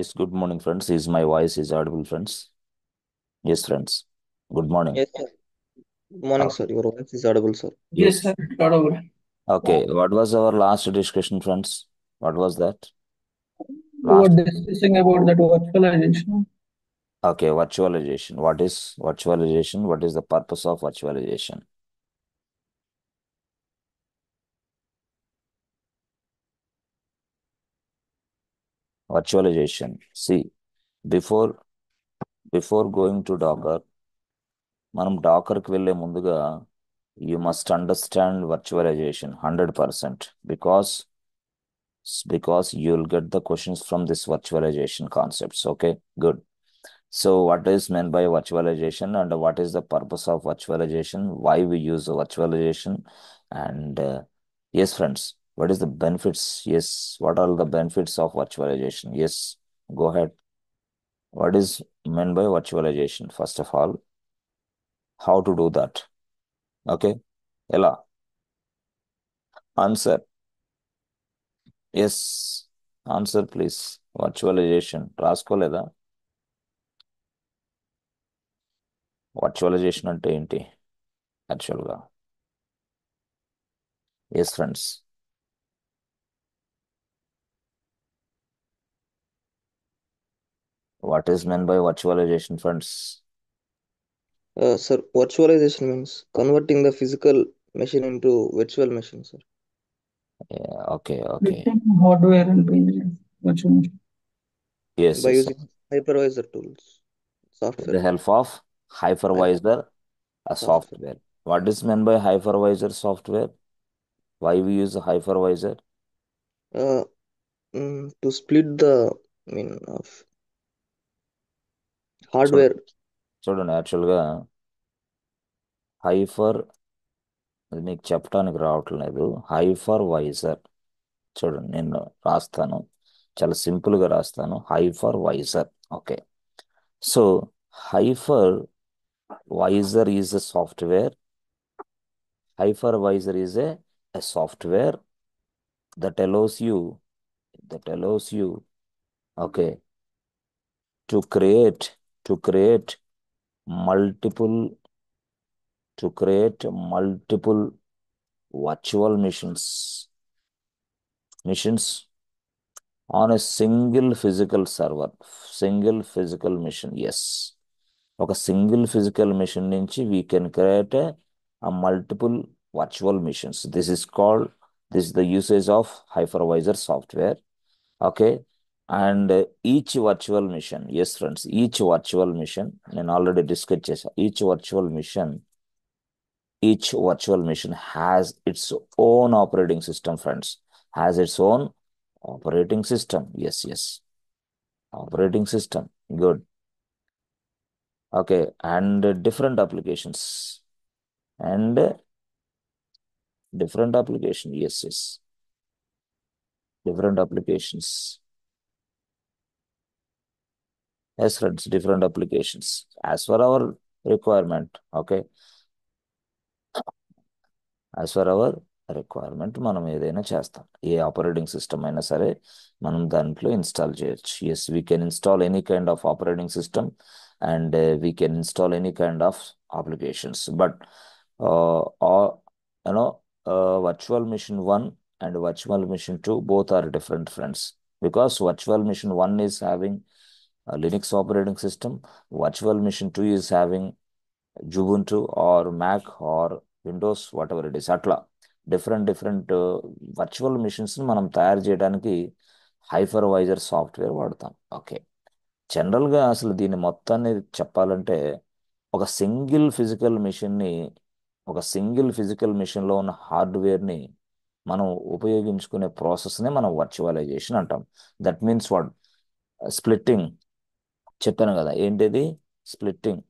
Yes, good morning, friends. Is my voice is audible, friends? Yes, friends. Good morning. Yes, sir. Good morning, Oh, sir. Your voice is audible, sir. yes. Yes, sir. Audible. Okay. What was our last discussion, friends? What was that? We were Last. discussing about that virtualization. Okay, virtualization. What is virtualization? What is the purpose of virtualization? Virtualization. See, before before going to Docker, మనం డాకర్కి వెళ్ళే ముందుగా you must understand virtualization 100% because you'll get the questions from this virtualization concepts. Okay, good. So, what is meant by virtualization and what is the purpose of virtualization? Why we use virtualization? And yes, friends, what is the benefits? Yes, what are the benefits of virtualization? Yes, go ahead. What is meant by virtualization? First of all, how to do that? Okay, Ella, answer. Yes, answer please. Virtualization. రాసుకోలేదా? Virtualization అంటే ఏంటి యాక్చువల్గా? Yes friends. What is meant by virtualization, friends? Sir, virtualization means converting the physical machine into virtual machine, sir, Yeah, okay, okay. Between hardware and virtual. Yes, by yes. using hypervisor tools, With software, the help of hyper hypervisor software. software. What is meant by hypervisor software? Why we use a hypervisor? Uh, to split the, of చూడ hardware. చూడండి యాక్చువల్గా heifer అది మీకు చెప్పడానికి రావట్లేదు. Hypervisor చూడండి నేను రాస్తాను, చాలా సింపుల్గా రాస్తాను. Hypervisor. Okay. So hypervisor is a software. Hypervisor is a software that allows you, okay, to create multiple multiple virtual missions on a single physical machine. Yes, ఒక సింగిల్ ఫిజికల్ మిషన్ నుంచి we can create multiple virtual machines. This is the usage of hypervisor software. Okay. And each virtual machine, yes friends, each virtual machine నేను already discuss చేశాను. Each virtual machine has its own operating system, friends. Has its own operating system. Yes, yes, operating system. Good. Okay, and and different application. Yes, yes, different applications. Yes, friends, different applications as per our requirement. Okay, as per our requirement మనం ఏదైనా చేస్తాం. ఏ operating system అయినా సరే మనం దాంట్లో install చేయొచ్చు. Yes, we can install any kind of operating system and we can install any kind of applications. But you know virtual machine 1 and virtual machine 2 both are different, friends, because virtual machine 1 is having a Linux operating system, virtual machine 2 is having Ubuntu or Mac or Windows what ever it is. అట్లా different virtual machines మనం తయారు చేయడానికి hypervisor software వాడతాం. Okay. జనరల్గా అసలు దీన్ని మొత్తాన్ని చెప్పాలంటే ఒక సింగిల్ ఫిజికల్ మిషన్ని ఒక సింగిల్ ఫిజికల్ మిషన్లో ఉన్న హార్డ్వేర్ని మనం ఉపయోగించుకునే ప్రాసెస్నే మనం వర్చువలైజేషన్ అంటాం. That means what? స్ప్లిట్టింగ్. చెప్పాను కదా ఏంటిది? Splitting.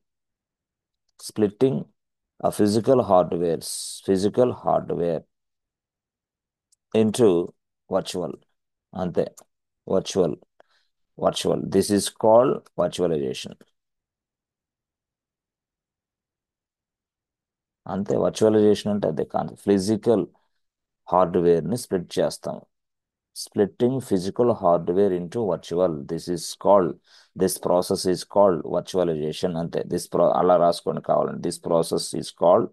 Splitting a physical hardware into virtual. అంతే. Virtual. This is called virtualization. అంతే. వర్చువలైజేషన్ అంటే అదే కాన్సెప్ట్. ఫిజికల్ హార్డ్వేర్ని స్ప్లిట్ చేస్తాం. splitting physical hardware into virtual. This process is called virtualization. అంటే అలా రాసుకోండి కావాలండి. This process is called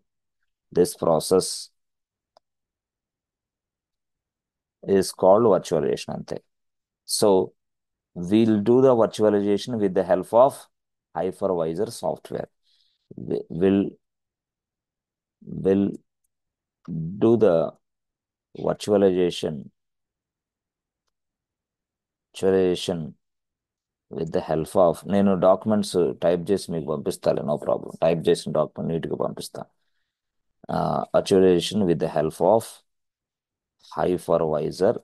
virtualization అంతే. So we'll do the virtualization with the help of hypervisor software. We'll do the virtualization with the help of, నేను documents type చేసి మీకు పంపిస్తాను, no problem. Type చేసిన డాక్యుమెంట్ నీట్గా పంపిస్తాను. Virtualization with the help of hypervisor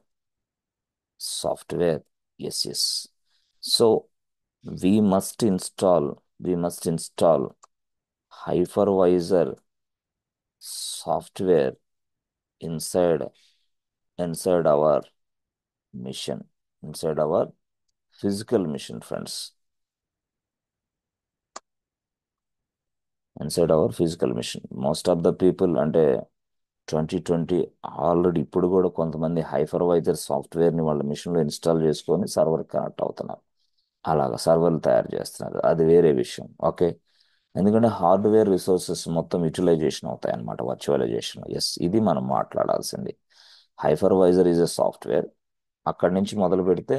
software. Yes. So we must install hypervisor software inside our mission, inside our physical mission, friends. Inside our physical mission. Most of the people అంటే 2020 already ఇప్పుడు కూడా కొంతమంది hypervisor సాఫ్ట్వేర్ని వాళ్ళ మిషన్లో install చేసుకొని server connect అవుతున్నారు. అలాగా సర్వర్లు తయారు చేస్తున్నారు. అది వేరే విషయం. ఓకే, ఎందుకంటే హార్డ్వేర్ రిసోర్సెస్ మొత్తం యూటిలైజేషన్ అవుతాయి అన్నమాట వర్చువలైజేషన్. ఎస్, ఇది మనం మాట్లాడాల్సింది. Hypervisor is a software. అక్కడి నుంచి మొదలు పెడితే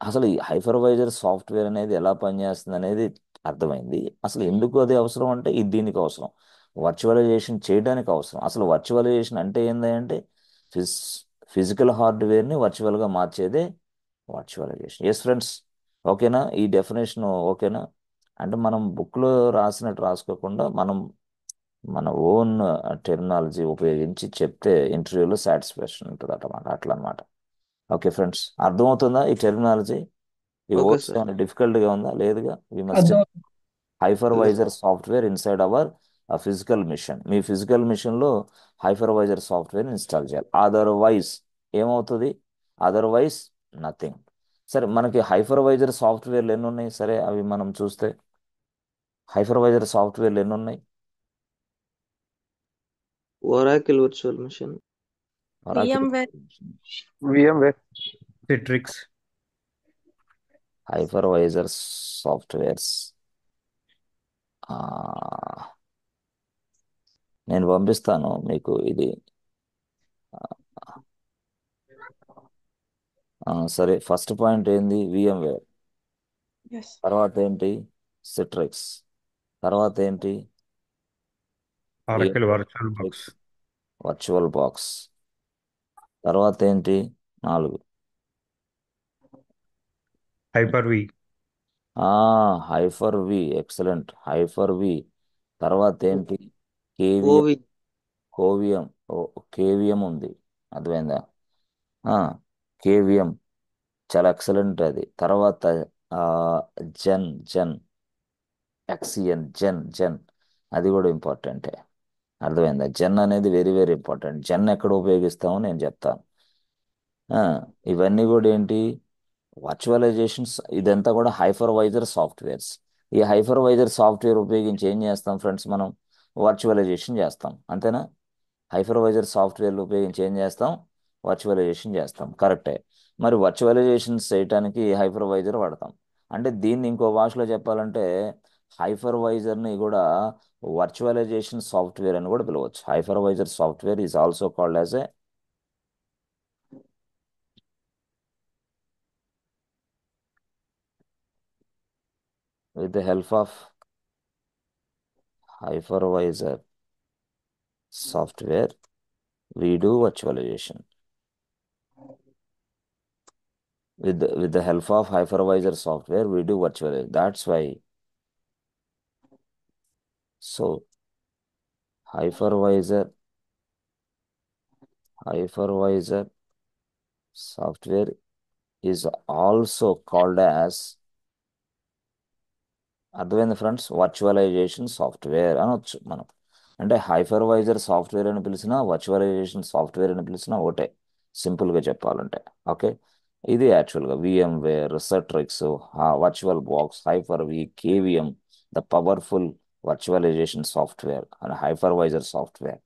అసలు ఈ హైపర్వైజర్ సాఫ్ట్వేర్ అనేది ఎలా పనిచేస్తుంది అనేది అర్థమైంది. అసలు ఎందుకు అది అవసరం అంటే ఇది దీనికి అవసరం, వర్చువలైజేషన్ చేయడానికి అవసరం. అసలు వర్చువలైజేషన్ అంటే ఏంటంటే ఫిజ్ ఫిజికల్ హార్డ్వేర్ని వర్చువల్గా మార్చేదే వర్చువలైజేషన్. ఎస్ ఫ్రెండ్స్, ఓకేనా? ఈ డెఫినేషన్ ఓకేనా? అంటే మనం బుక్లో రాసినట్టు రాసుకోకుండా మనం మన ఓన్ టెర్మినాలజీ ఉపయోగించి చెప్తే ఇంటర్వ్యూలో సాటిస్ఫాక్షన్ ఉంటుంది అన్నమాట. అట్లా అనమాట. ఓకే ఫ్రెండ్స్, అర్థమవుతుందా ఈ టెర్మినాలజీ? ఈ ఓకే వర్డ్స్ సార్. ఏమైనా డిఫికల్ట్గా ఉందా? లేదుగా. వి మస్ట్ అర్థం hypervisor software inside our physical machine. మీ ఫిజికల్ మిషన్లో హైపర్వైజర్ సాఫ్ట్వేర్ ఇన్స్టాల్ చేయాలి. అదర్వైజ్ ఏమవుతుంది? Otherwise nothing. సరే, మనకి హైపర్వైజర్ సాఫ్ట్వేర్లు ఎన్ని ఉన్నాయి? సరే, అవి మనం చూస్తే హైపర్వైజర్ సాఫ్ట్వేర్లు ఎన్ని ఉన్నాయి? Oracle virtual machine. VMware. VMware, Citrix, hypervisor softwares నేను పంపిస్తాను మీకు ఇది. సరే, ఫస్ట్ పాయింట్ ఏంది? విఎంవేర్. Yes. తర్వాత ఏంటి? సిట్రిక్స్. తర్వాత ఏంటి? Oracle Virtual Box, virtual box. తర్వాత ఏంటి? 4. Hyper-V, హైపర్-వి. ఎక్సలెంట్. హైపర్-వి. తర్వాత ఏంటి? కేవిఎం. OV. కోవియం. కేవిఎం ఉంది, అర్థమైందా? కేవిఎం చాలా ఎక్సలెంట్ అది. తర్వాత జెన్ జెన్ ఎక్సిఎన్ జెన్ అది కూడా ఇంపార్టెంటే, అర్థమైందా? జెన్ అనేది వెరీ వెరీ ఇంపార్టెంట్. జెన్ ఎక్కడ ఉపయోగిస్తామో నేను చెప్తాను. ఆ, ఇవన్నీ కూడా ఏంటి? వర్చువలైజేషన్స్. ఇదంతా కూడా హైపర్వైజర్ సాఫ్ట్వేర్స్. ఈ హైపర్వైజర్ సాఫ్ట్వేర్ ఉపయోగించి ఏం చేస్తాం ఫ్రెండ్స్? మనం వర్చువలైజేషన్ చేస్తాం, అంతేనా? హైపర్వైజర్ సాఫ్ట్వేర్లు ఉపయోగించి ఏం చేస్తాం? వర్చువలైజేషన్ చేస్తాం, కరెక్టే. మరి వర్చువలైజేషన్ చేయడానికి హైపర్వైజర్ వాడతాం. అంటే దీన్ని ఇంకో భాషలో చెప్పాలంటే హైపర్వైజర్ని కూడా వర్చువలైజేషన్ సాఫ్ట్వేర్ అని కూడా పిలవచ్చు. Hypervisor software is also called as A with the help of hypervisor software we do virtualization. With the help of hypervisor software we do virtualization. That's why. So hypervisor software is also called as, అర్థమైంది friends, virtualisation software అనొచ్చు మనం. అంటే hypervisor software అని పిలిచినా virtualisation software అని పిలిచినా ఒకటే, సింపుల్గా చెప్పాలంటే. ఓకే, ఇది యాక్చువల్గా VMware, Citrix, virtual box, Hyper V, KVM, the powerful virtualization software and hypervisor software.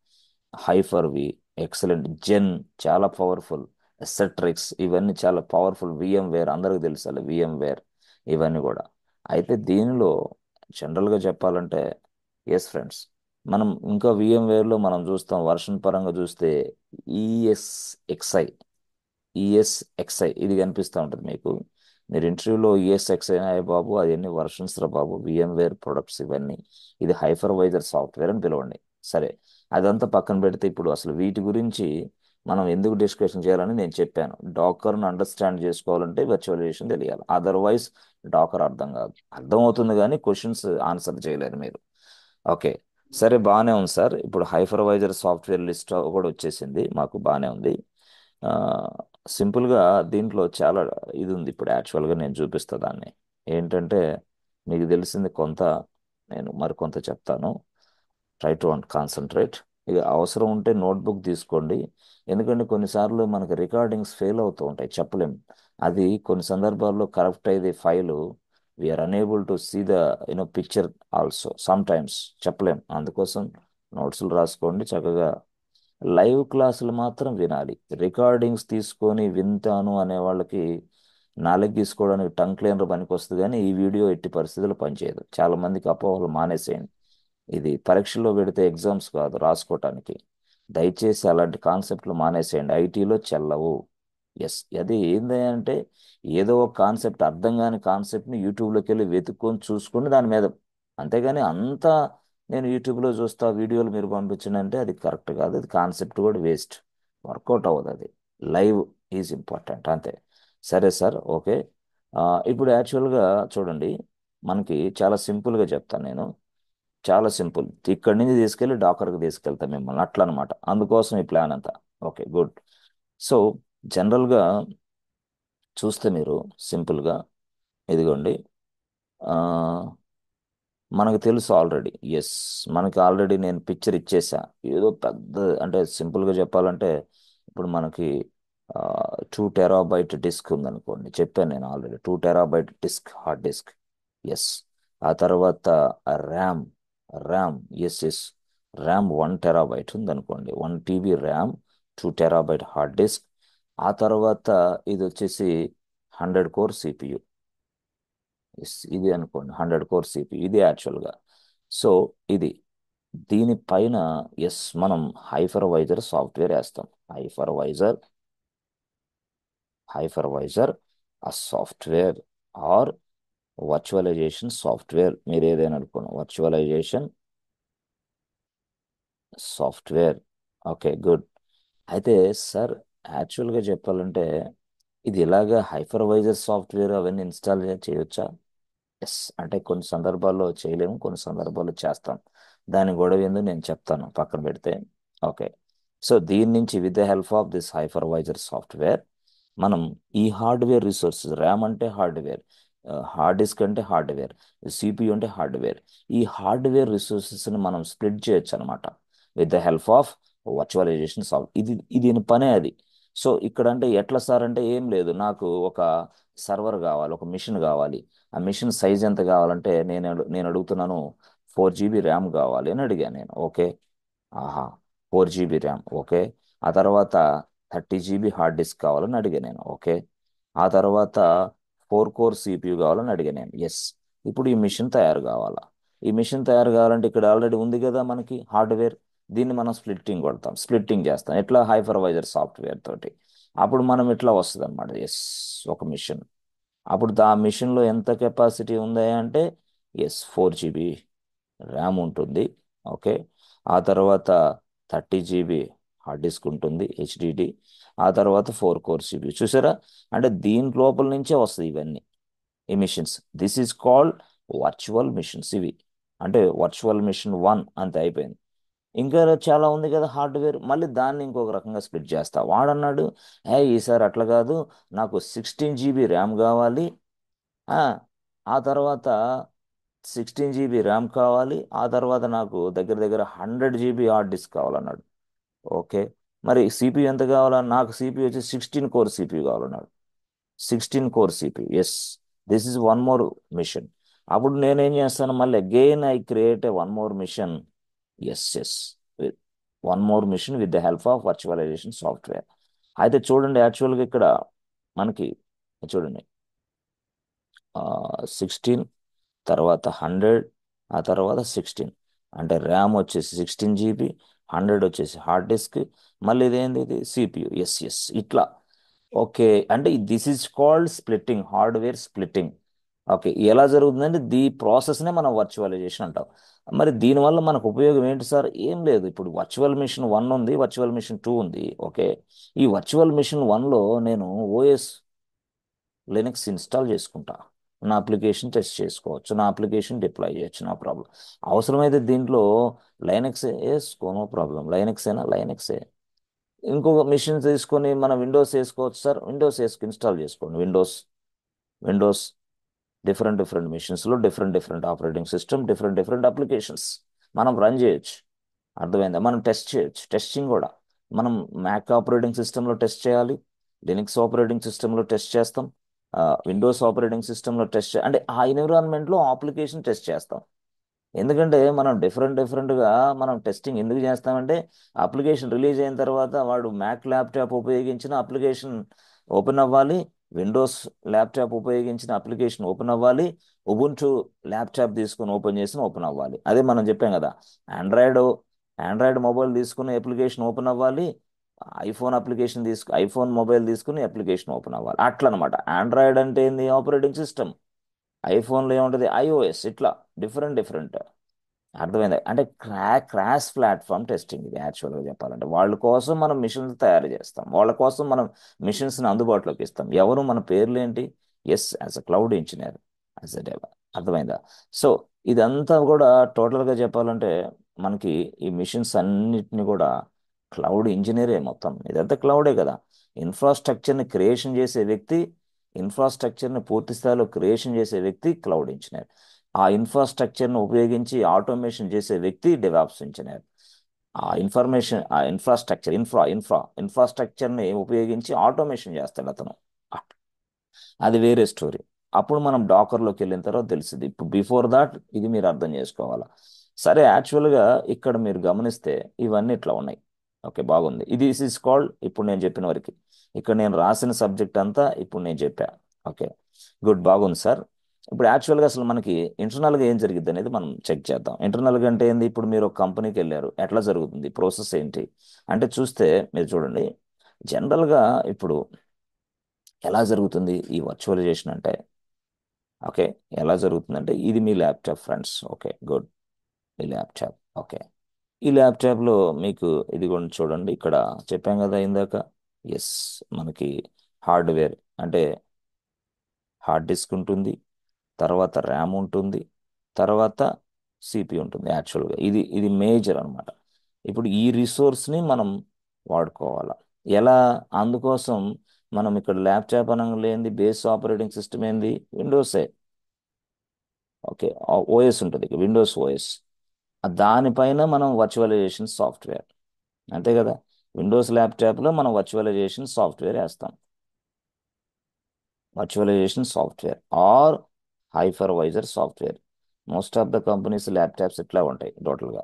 Hyper V excellent. Xen చాలా పవర్ఫుల్. సెట్రిక్స్, ఇవన్నీ చాలా పవర్ఫుల్. VMware అందరికి తెలుసు, VMware ఇవన్నీ కూడా. అయితే దీనిలో జనరల్గా చెప్పాలంటే ఎస్ ఫ్రెండ్స్, మనం ఇంకా VMwareలో మనం చూస్తాం వర్షన్ పరంగా చూస్తే ESXi ESXi ఇది కనిపిస్తూ ఉంటుంది మీకు. మీరు ఇంటర్వ్యూలో ESXi అయ్యే బాబు అవన్నీ వర్షన్స్ రా బాబు, VMware ప్రొడక్ట్స్ ఇవన్నీ, ఇది హైపర్వైజర్ సాఫ్ట్వేర్ అని పిలవండి. సరే, అదంతా పక్కన పెడితే ఇప్పుడు అసలు వీటి గురించి మనం ఎందుకు డిస్కషన్ చేయాలని నేను చెప్పాను. డాకర్ను అండర్స్టాండ్ చేసుకోవాలంటే వర్చువలైజేషన్ తెలియాలి, అదర్వైజ్ డాకర్ అర్థం కాదు. అర్థమవుతుంది కానీ క్వశ్చన్స్ ఆన్సర్ చేయలేరు మీరు. ఓకే, సరే బాగానే ఉంది సార్. ఇప్పుడు హైపర్వైజర్ సాఫ్ట్వేర్ లిస్ట్ కూడా వచ్చేసింది మాకు, బాగానే ఉంది. ఆ, సింపుల్గా దీంట్లో చాలా ఇది ఉంది. ఇప్పుడు యాక్చువల్గా నేను చూపిస్తా దాన్ని. ఏంటంటే మీకు తెలిసింది కొంత, నేను మరికొంత చెప్తాను. Try to concentrate. ఇక అవసరం ఉంటే నోట్బుక్ తీసుకోండి, ఎందుకంటే కొన్నిసార్లు మనకి రికార్డింగ్స్ ఫెయిల్ అవుతూ ఉంటాయి, చెప్పలేం. అది కొన్ని సందర్భాల్లో కరెక్ట్ అయ్యేది file, we are unable to see the picture also sometimes, చెప్పలేం. అందుకోసం నోట్స్లు రాసుకోండి చక్కగా. లైవ్ క్లాసులు మాత్రం వినాలి. రికార్డింగ్స్ తీసుకొని వింటాను అనే వాళ్ళకి నాలెడ్జ్ తీసుకోవడానికి టంగ్ క్లీనర్ పనికి వస్తుంది, కానీ ఈ వీడియో ఎట్టి పరిస్థితుల్లో పనిచేయదు. చాలా మందికి అపోహలు మానేసేయండి. ఇది పరీక్షలో పెడితే ఎగ్జామ్స్ కాదు రాసుకోవటానికి. దయచేసి అలాంటి కాన్సెప్ట్లు మానేసేయండి, ఐటీలో చెల్లవు. ఎస్, అది ఏంది అంటే ఏదో ఒక కాన్సెప్ట్, అర్థం కాని కాన్సెప్ట్ని యూట్యూబ్లోకి వెళ్ళి వెతుక్కొని చూసుకొని దాని మీద, అంతేగాని అంతా నేను యూట్యూబ్లో చూస్తా వీడియోలు మీరు పంపించండి అంటే అది కరెక్ట్ కాదు. అది కాన్సెప్ట్ కూడా వేస్ట్, వర్కౌట్ అవ్వదు. అది లైవ్ ఈజ్ ఇంపార్టెంట్ అంతే. సరే సార్, ఓకే. ఇప్పుడు యాక్చువల్గా చూడండి, మనకి చాలా సింపుల్గా చెప్తాను నేను. చాలా సింపుల్, ఇక్కడి నుంచి తీసుకెళ్ళి డాకర్కి తీసుకెళ్తాం మిమ్మల్ని, అట్లా అనమాట. అందుకోసం ఈ ప్లాన్ అంతా. Okay, good. సో జనరల్గా చూస్తే మీరు సింపుల్గా ఇదిగోండి, ఆ, మనకు తెలుసు ఆల్రెడీ. ఎస్, మనకి ఆల్రెడీ నేను పిక్చర్ ఇచ్చేసా. ఏదో పెద్ద, అంటే సింపుల్గా చెప్పాలంటే ఇప్పుడు మనకి 2 TB డిస్క్ ఉందనుకోండి, చెప్పాను నేను already. 2 TB disk, hard disk. Yes. ఆ తర్వాత RAM, RAM yes yes RAM 1 TB ఉందనుకోండి, 1 TB RAM, 2 TB hard disk. ఆ తర్వాత ఇది వచ్చేసి 100 కోర్ CPU. ఇది అనుకోండి 100 కోర్ CPU, ఇది యాక్చువల్గా. సో ఇది, దీనిపైన ఎస్ మనం హైపర్వైజర్ సాఫ్ట్వేర్ వేస్తాం. హైపర్వైజర్, హైపర్వైజర్ ఆ సాఫ్ట్వేర్ ఆర్ వర్చువలైజేషన్ సాఫ్ట్వేర్, మీరు ఏదైనా అనుకోండి, వర్చువలైజేషన్ సాఫ్ట్వేర్. Okay, good. అయితే సార్ యాక్చువల్గా చెప్పాలంటే ఇది ఇలాగా హైపర్వైజర్ సాఫ్ట్వేర్ అవన్నీ ఇన్స్టాల్ చేయొచ్చా? ఎస్, అంటే కొన్ని సందర్భాల్లో చేయలేము, కొన్ని సందర్భాల్లో చేస్తాం. దాని గొడవ ఏందో నేను చెప్తాను, పక్కన పెడితే. ఓకే, సో దీని నుంచి with the help of this hypervisor software మనం ఈ హార్డ్వేర్ రిసోర్సెస్, ర్యామ్ అంటే హార్డ్వేర్, హార్డ్ డిస్క్ అంటే హార్డ్వేర్, CPU అంటే హార్డ్వేర్, ఈ హార్డ్వేర్ రిసోర్సెస్ని మనం స్ప్లిట్ చేయొచ్చు అనమాట with the help of virtualization soft. దీని పనే అది. సో ఇక్కడ అంటే ఎట్లా సార్ అంటే ఏం లేదు, నాకు ఒక సర్వర్ కావాలి, ఒక మిషన్ కావాలి. ఆ మిషన్ సైజ్ ఎంత కావాలంటే నేను అడుగుతున్నాను 4 GB ర్యామ్ కావాలి అని అడిగాను నేను. ఓకే, ఆహా, 4 GB ర్యామ్, ఓకే. ఆ తర్వాత 30 GB హార్డ్ డిస్క్ కావాలని అడిగాను నేను. ఓకే. ఆ తర్వాత 4 కోర్ CPU కావాలని అడిగాను నేను. ఎస్. ఇప్పుడు ఈ మిషన్ తయారు కావాలా? ఈ మిషన్ తయారు కావాలంటే ఇక్కడ ఆల్రెడీ ఉంది కదా మనకి హార్డ్వేర్, దీన్ని మనం స్ప్లిట్టింగ్ కొడతాం, స్ప్లిట్టింగ్ చేస్తాం ఎట్లా, హైపర్వైజర్ సాఫ్ట్వేర్ తోటి. అప్పుడు మనం ఇట్లా వస్తుంది అనమాట. ఎస్, ఒక మిషన్. అప్పుడు ఆ మిషన్లో ఎంత కెపాసిటీ ఉంది అంటే ఎస్ 4 GB ర్యామ్ ఉంటుంది. ఓకే. ఆ తర్వాత 30 GB హార్డ్ డిస్క్ ఉంటుంది, HDD. ఆ తర్వాత 4 కోర్ CPU. చూసారా, అంటే దీని లోపల నుంచే వస్తాయి ఇవన్నీ emissions. This is called virtual machines ఇవి. అంటే వర్చువల్ మిషన్ 1 అంతే, అయిపోయింది. ఇంకా చాలా ఉంది కదా హార్డ్వేర్, మళ్ళీ దాన్ని ఇంకొక రకంగా స్ప్లిట్ చేస్తా. వాడన్నాడు, ఈసారి అట్లా కాదు, నాకు 16 GB ర్యామ్ కావాలి, ఆ ఆ తర్వాత 16 GB ర్యామ్ కావాలి, ఆ తర్వాత నాకు దగ్గర దగ్గర 100 GB హార్డ్ డిస్క్ కావాలన్నాడు. ఓకే, మరి CPU ఎంత కావాలా? నాకు CPU వచ్చి 16 కోర్ CPU కావాలన్నాడు. 16 core CPU, yes. This is one more machine. అప్పుడు నేనేం చేస్తాను, మళ్ళీ again I create a one more machine. Yes yes, one more machine with the help of virtualization software. అయితే చూడండి యాక్చువల్గా ఇక్కడ మనకి చూడండి 16 తర్వాత 100 ఆ తర్వాత 16 అంటే ర్యామ్ వచ్చేసి 16 GB 100 వచ్చేసి హార్డ్ డిస్క్ మళ్ళీ ఇదేంది ఇది CPU ఎస్ ఇట్లా ఓకే అంటే this is called splitting hardware splitting okay ఎలా జరుగుతుందంటే ప్రాసెస్నే మనం వర్చువలైజేషన్ అంటాం మరి దీనివల్ల మనకు ఉపయోగం ఏంటి సార్ ఏం లేదు ఇప్పుడు వర్చువల్ మిషన్ 1 ఉంది వర్చువల్ మిషన్ 2 ఉంది ఓకే ఈ వర్చువల్ మిషన్ 1లో నేను ఓఎస్ లినక్స్ ఇన్స్టాల్ చేసుకుంటా నా అప్లికేషన్ టెస్ట్ చేసుకోవచ్చు నా అప్లికేషన్ డిప్లాయ్ చేయొచ్చు నో ప్రాబ్లం అవసరమైతే దీంట్లో లైనక్స్ వేసుకో నో ప్రాబ్లం లైనక్స్ అయినా లైనక్సే ఇంకొక మిషన్ తీసుకొని మన విండోస్ వేసుకోవచ్చు సార్ విండోస్ ఇన్స్టాల్ చేసుకోండి విండోస్ డిఫరెంట్ మిషన్స్లో different operating system different applications మనం రన్ చేయొచ్చు అర్థమైందా మనం టెస్ట్ చేయొచ్చు టెస్టింగ్ కూడా మనం మ్యాక్ ఆపరేటింగ్ సిస్టంలో టెస్ట్ చేయాలి లినక్స్ ఆపరేటింగ్ సిస్టంలో టెస్ట్ చేస్తాం విండోస్ ఆపరేటింగ్ సిస్టంలో టెస్ట్ అంటే ఆ ఎన్విరాన్మెంట్లో అప్లికేషన్ టెస్ట్ చేస్తాం ఎందుకంటే మనం డిఫరెంట్గా మనం టెస్టింగ్ ఎందుకు చేస్తామంటే అప్లికేషన్ రిలీజ్ అయిన తర్వాత వాడు మ్యాక్ ల్యాప్టాప్ ఉపయోగించిన అప్లికేషన్ ఓపెన్ అవ్వాలి విండోస్ ల్యాప్టాప్ ఉపయోగించిన అప్లికేషన్ ఓపెన్ అవ్వాలి ఉబుంటు ల్యాప్టాప్ తీసుకుని ఓపెన్ చేసిన ఓపెన్ అవ్వాలి అదే మనం చెప్పాం కదా ఆండ్రాయిడ్ మొబైల్ తీసుకుని అప్లికేషన్ ఓపెన్ అవ్వాలి ఐఫోన్ మొబైల్ తీసుకుని అప్లికేషన్ ఓపెన్ అవ్వాలి అట్లా అనమాట ఆండ్రాయిడ్ అంటే ఏంది ఆపరేటింగ్ సిస్టమ్ ఐఫోన్లో ఏముంటుంది iOS ఇట్లా డిఫరెంట్ అర్థమైంది అంటే క్రాష్ ప్లాట్ఫామ్ టెస్టింగ్ ఇది యాక్చువల్గా చెప్పాలంటే వాళ్ళ కోసం మనం మిషన్స్ తయారు చేస్తాం వాళ్ళ కోసం మనం మిషన్స్ని అందుబాటులోకి ఇస్తాం ఎవరు మన పేర్లు ఏంటి as a cloud engineer as a developer అర్థమైందా సో ఇదంతా కూడా టోటల్గా చెప్పాలంటే మనకి ఈ మిషన్స్ అన్నిటిని కూడా క్లౌడ్ ఇంజనీరే మొత్తం ఇదంతా క్లౌడే కదా ఇన్ఫ్రాస్ట్రక్చర్ని క్రియేషన్ చేసే వ్యక్తి ఇన్ఫ్రాస్ట్రక్చర్ని పూర్తి స్థాయిలో క్రియేషన్ చేసే వ్యక్తి క్లౌడ్ ఇంజనీర్ ఆ ఇన్ఫ్రాస్ట్రక్చర్ను ఉపయోగించి ఆటోమేషన్ చేసే వ్యక్తి డెవాప్స్ ఇంజనీర్ ఆ ఇన్ఫ్రాస్ట్రక్చర్ని ఉపయోగించి ఆటోమేషన్ చేస్తాడు అతను అది వేరే స్టోరీ అప్పుడు మనం డాకర్లోకి వెళ్ళిన తర్వాత తెలిసింది ఇప్పుడు బిఫోర్ దాట్ ఇది మీరు అర్థం చేసుకోవాలా సరే యాక్చువల్గా ఇక్కడ మీరు గమనిస్తే ఇవన్నీ ఇట్లా ఉన్నాయి ఓకే బాగుంది ఇది ఇస్ కాల్డ్ ఇప్పుడు నేను చెప్పిన వరకు ఇక్కడ నేను రాసిన సబ్జెక్ట్ అంతా ఇప్పుడు నేను చెప్పా ఓకే గుడ్ బాగుంది సార్ ఇప్పుడు యాక్చువల్గా అసలు మనకి ఇంటర్నల్గా ఏం జరిగింది అనేది మనం చెక్ చేద్దాం ఇంటర్నల్గా అంటే ఏంది ఇప్పుడు మీరు ఒక కంపెనీకి వెళ్ళారు ఎట్లా జరుగుతుంది ప్రాసెస్ ఏంటి అంటే చూస్తే మీరు చూడండి జనరల్గా ఇప్పుడు ఎలా జరుగుతుంది ఈ వర్చువలైజేషన్ అంటే ఓకే ఎలా జరుగుతుందంటే ఇది మీ ల్యాప్టాప్ ఫ్రెండ్స్ ఓకే గుడ్ ఈ ల్యాప్టాప్ ఓకే ఈ ల్యాప్టాప్లో మీకు ఇది కూడా చూడండి ఇక్కడ చెప్పాం కదా ఇందాక ఎస్ మనకి హార్డ్వేర్ అంటే హార్డ్ డిస్క్ ఉంటుంది తర్వాత ర్యామ్ ఉంటుంది తర్వాత సిపి ఉంటుంది యాక్చువల్గా ఇది మేజర్ అనమాట ఇప్పుడు ఈ రిసోర్స్ని మనం వాడుకోవాలి ఎలా అందుకోసం మనం ఇక్కడ ల్యాప్టాప్ అనగా లేనిది బేస్ ఆపరేటింగ్ సిస్టమ్ ఏంది విండోసే ఓకే ఓఎస్ ఉంటుంది విండోస్ ఓఎస్ దానిపైన మనం వర్చువలైజేషన్ సాఫ్ట్వేర్ అంతే కదా విండోస్ ల్యాప్టాప్లో మనం వర్చువలైజేషన్ సాఫ్ట్వేర్ వేస్తాం virtualization software or hypervisor software most of the companies laptops ఇట్లా ఉంటాయి టోటల్గా